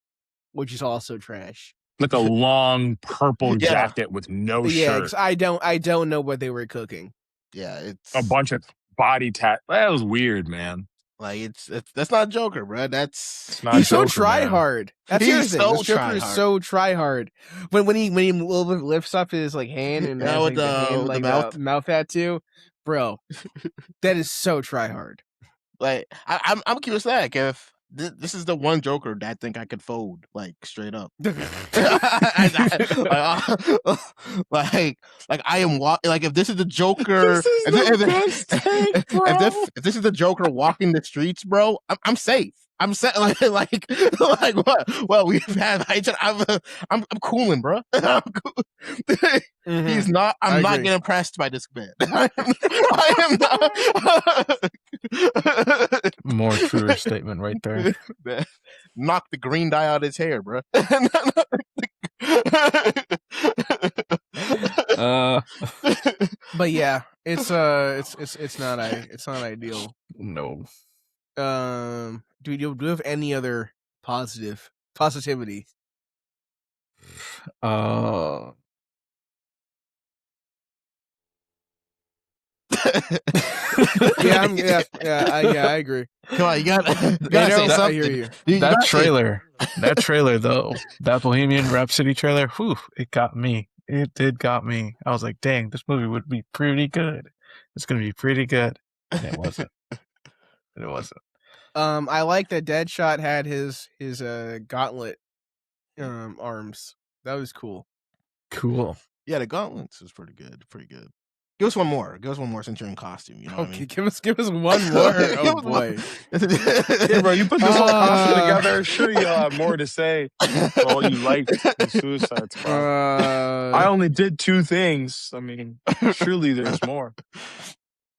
which is also trash. Like a long purple Yeah. jacket with no Yeah, shirt. 'cause I don't know what they were cooking. Yeah, it's A bunch of body tat. That was weird, man. like it's that's not Joker, bro. It's not He's Joker, so try man. hard. That's He's the other thing. so This Joker is try-hard. so try hard. When he lifts up his like hand and Yeah, has, with like, the hand, with the like mouth. mouth tattoo, bro, that is so try hard. Like I'm curious, like if this is the one Joker that I think I could fold, like straight up. like I am like if this is the Joker, This is the best take, bro. if this is the Joker walking the streets, bro, I'm safe. I'm set. Like what? Well, we've had. I'm cooling, bro. I'm cool. He's not. I'm not getting impressed by this man. I am not. More truer statement right there. Knock the green dye out of his hair, bro. But yeah, it's not ideal. No. Do you have any other positivity? I agree. Come on, you gotta say Beto, something. I hear you. That trailer though, that Bohemian Rhapsody trailer, whew, it got me. It did got me. I was like, dang, this movie would be pretty good. It's gonna be pretty good. And it wasn't. It wasn't. I like that Deadshot had his gauntlet arms. That was cool. Cool. Yeah, the gauntlets was pretty good. Give us one more. Since you're in costume. You know what I mean? give us one more. Oh boy. Yeah, bro, you put this whole costume together. Sure, you'll have more to say. For all you liked the Suicide Squad. I only did 2 things. I mean, surely there's more.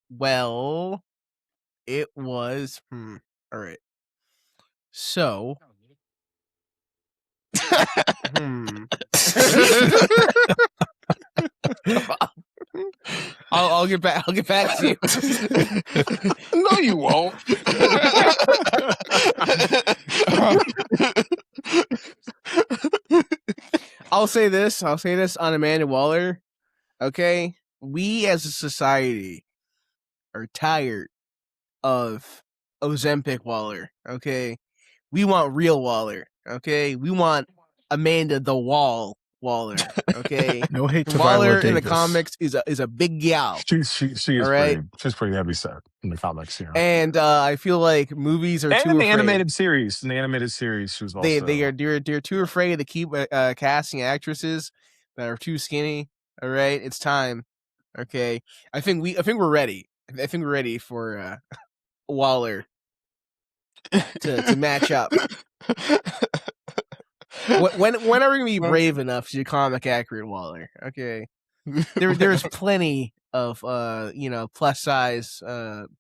Well, it was. All right. So. I'll get back. I'll get back to you. No, you won't. I'll say this on Amanda Waller. Okay, we as a society are tired of Ozempic Waller. Okay, we want real Waller. Okay, we want Amanda the Wall Waller. Okay, No hate to Waller Viola Davis. in the comics is a big gal. She is right? she's pretty heavy set in the comics here. And I feel like movies are and too in the afraid. animated series. In the animated series, she was also they're too afraid to keep casting actresses that are too skinny. All right, it's time. Okay, I think we're ready. I think we're ready for Waller to match up. When are we gonna be brave enough to do comic accurate Waller? Okay, there's plenty of plus size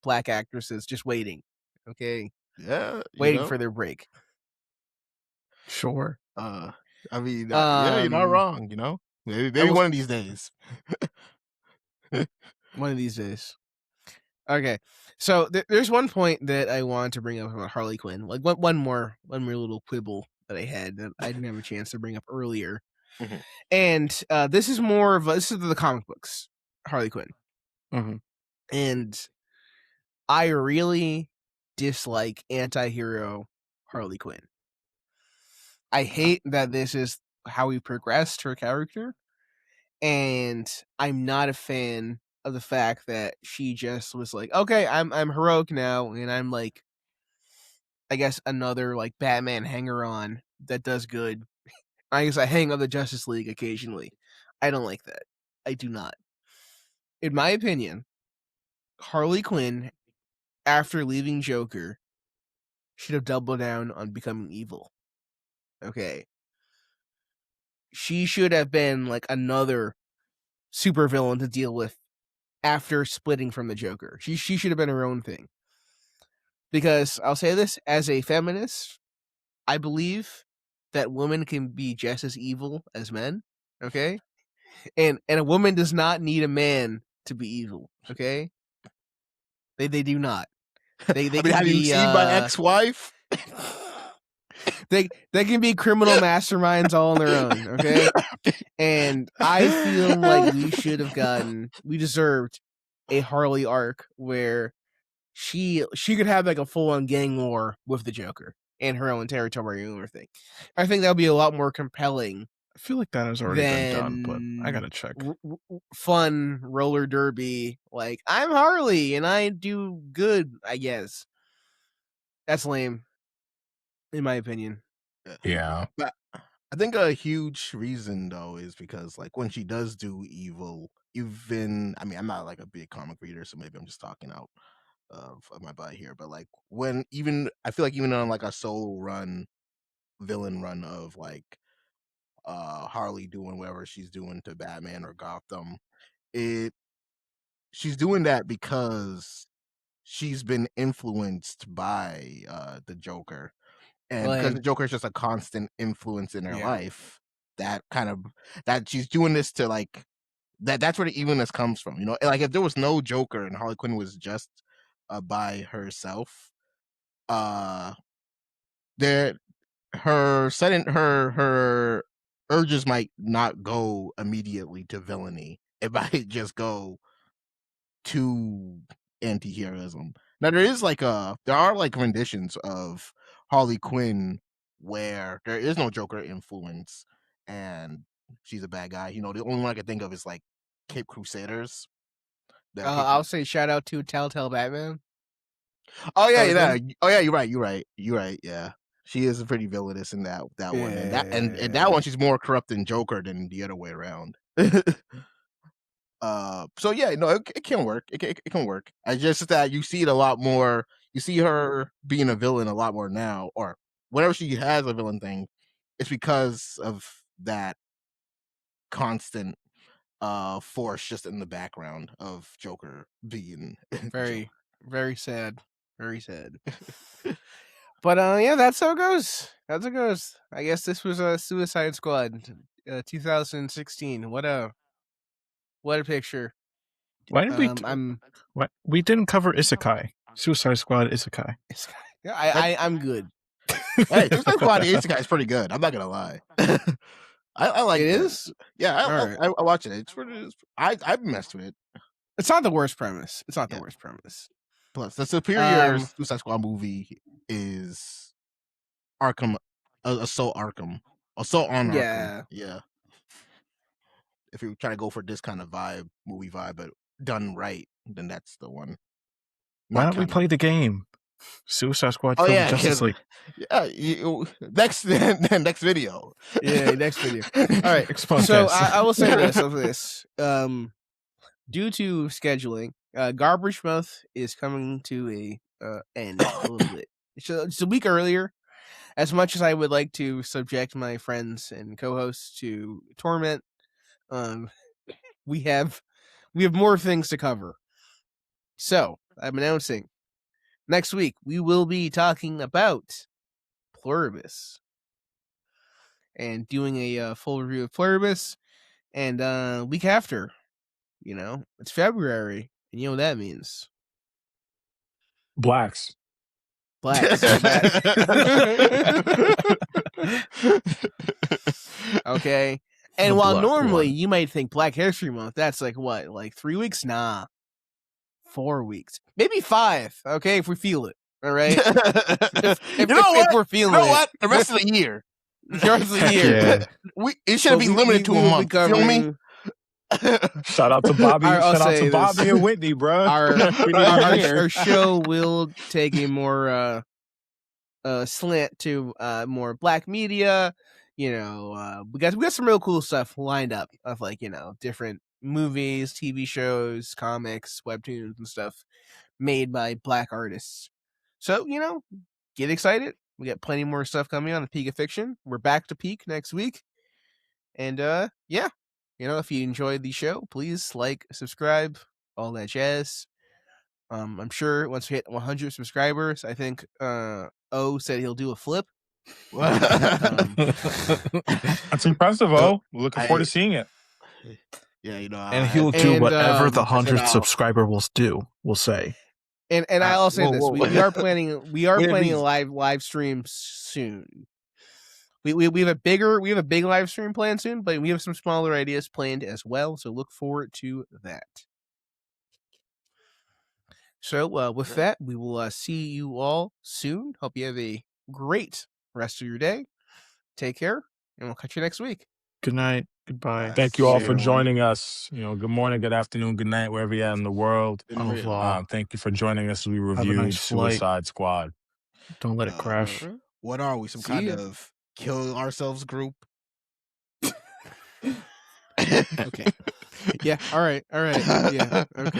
black actresses just waiting. Okay, Yeah, waiting for their break. Sure. I mean, yeah, you're not wrong. Maybe one of these days. One of these days. Okay, so there's one point that I wanted to bring up about Harley Quinn. Like one more little quibble that I had that I didn't have a chance to bring up earlier. Mm-hmm. And this is more of this is the comic books Harley Quinn. Mm-hmm. And I really dislike anti-hero Harley Quinn. I hate that this is how we progressed her character, and I'm not a fan of the fact that she just was like, okay, I'm heroic now, and I'm like, I guess another like Batman hanger-on that does good. I guess I hang on the Justice League occasionally. I don't like that. I do not. In my opinion, Harley Quinn, after leaving Joker, should have doubled down on becoming evil. Okay. She should have been like another supervillain to deal with after splitting from the Joker. She should have been her own thing. Because I'll say this, as a feminist, I believe that women can be just as evil as men. Okay? And a woman does not need a man to be evil. Okay? They do not. They I mean, can have be, you seen my ex-wife? They can be criminal masterminds all on their own, okay? And I feel like we deserved a Harley arc where she could have like a full-on gang war with the Joker and her own territory and everything. I think that would be a lot more compelling. I feel like that has already been done, but I gotta check. Fun roller derby, like I'm Harley and I do good, I guess. That's lame, in my opinion. Yeah. But I think a huge reason though is because like when she does do evil, even I mean I'm not like a big comic reader, so maybe I'm just talking out of my butt here, but like I feel like even on like a solo villain run of like Harley doing whatever she's doing to Batman or Gotham, she's doing that because she's been influenced by the Joker. And because the Joker is just a constant influence in her life, that she's doing this to like that's where the evilness comes from. Like if there was no Joker and Harley Quinn was just by herself, her urges might not go immediately to villainy. It might just go to anti-heroism. Now there are like renditions of Harley Quinn where there is no Joker influence and she's a bad guy. The only one I can think of is like Cape Crusaders. I'll say shout out to Telltale Batman. Oh yeah. Oh yeah, you're right. Yeah, she is pretty villainous in that one, and that one she's more corrupt than Joker than the other way around. So yeah, no, it can work. It can work. I just that you see it a lot more. You see her being a villain a lot more now, or whenever she has a villain thing, it's because of that constant force just in the background of Joker being Very, very sad. Very sad. But yeah, that's how it goes. That's how it goes. I guess this was a Suicide Squad, 2016. What a picture. Why did we? I'm We didn't cover Isekai. Suicide Squad Isekai. I'm good. Hey, Suicide Squad Isekai is pretty good. I'm not gonna lie. I like It it. is? Yeah, Alright. I watch it. It's pretty. I messed with it. It's not the worst premise. It's not the Yeah. worst premise. Plus, the superior Suicide Squad movie is Arkham, Assault Arkham, Assault on Yeah. Arkham. Yeah. If you're trying to go for this kind of movie vibe, but done right, then that's the one. Why Not don't we kinda- play the game? Suicide Squad Oh killed yeah, Justice League. yeah. Next video. Yeah, next video. All right. Next So podcast. I will say this of this. Due to scheduling, Garbage Month is coming to a end a little bit. It's a week earlier. As much as I would like to subject my friends and co-hosts to torment, we have more things to cover. So I'm announcing next week we will be talking about Pluribus and doing a full review of Pluribus. And week after, it's February, and you know what that means. Blacks. Blacks. Okay. And The while black normally one. you might think Black History Month, that's like what? Like 3 weeks? Nah. 4 weeks. Maybe 5, okay, if we feel it. All right? If we're feeling You know it. what? The rest of the year. The rest of the Heck year. yeah. It shouldn't be limited to a month. Feel me? Shout out to Bobby. I'll Shout out say to this. Bobby and Whitney, bro. Our show will take a more slant to more Black media. We got some real cool stuff lined up of different movies, TV shows, comics, webtoons, and stuff made by Black artists. So get excited. We got plenty more stuff coming on the Peak of Fiction. We're back to Peak next week, and yeah. If you enjoyed the show, please like, subscribe, all that jazz. I'm sure once we hit 100 subscribers, I think O said he'll do a flip. That's impressive, Oh. We're looking forward to seeing it. Yeah, and he'll do whatever the 100th out. subscriber will do. We'll say. And I'll say this: whoa. we are planning a live stream soon. We have a big live stream planned soon, but we have some smaller ideas planned as well. So look forward to that. So with that, we will see you all soon. Hope you have a great rest of your day. Take care, and we'll catch you next week. Good night. Goodbye. Thank you all for everyone. joining us. Good morning, good afternoon, good night, wherever you're at in the world. Au revoir. Thank you for joining us as we a reviewed nice flight. Suicide Squad. Don't let it crash. What are we? Some See kind ya. of kill ourselves group? Okay. Yeah. All right. Yeah. Okay.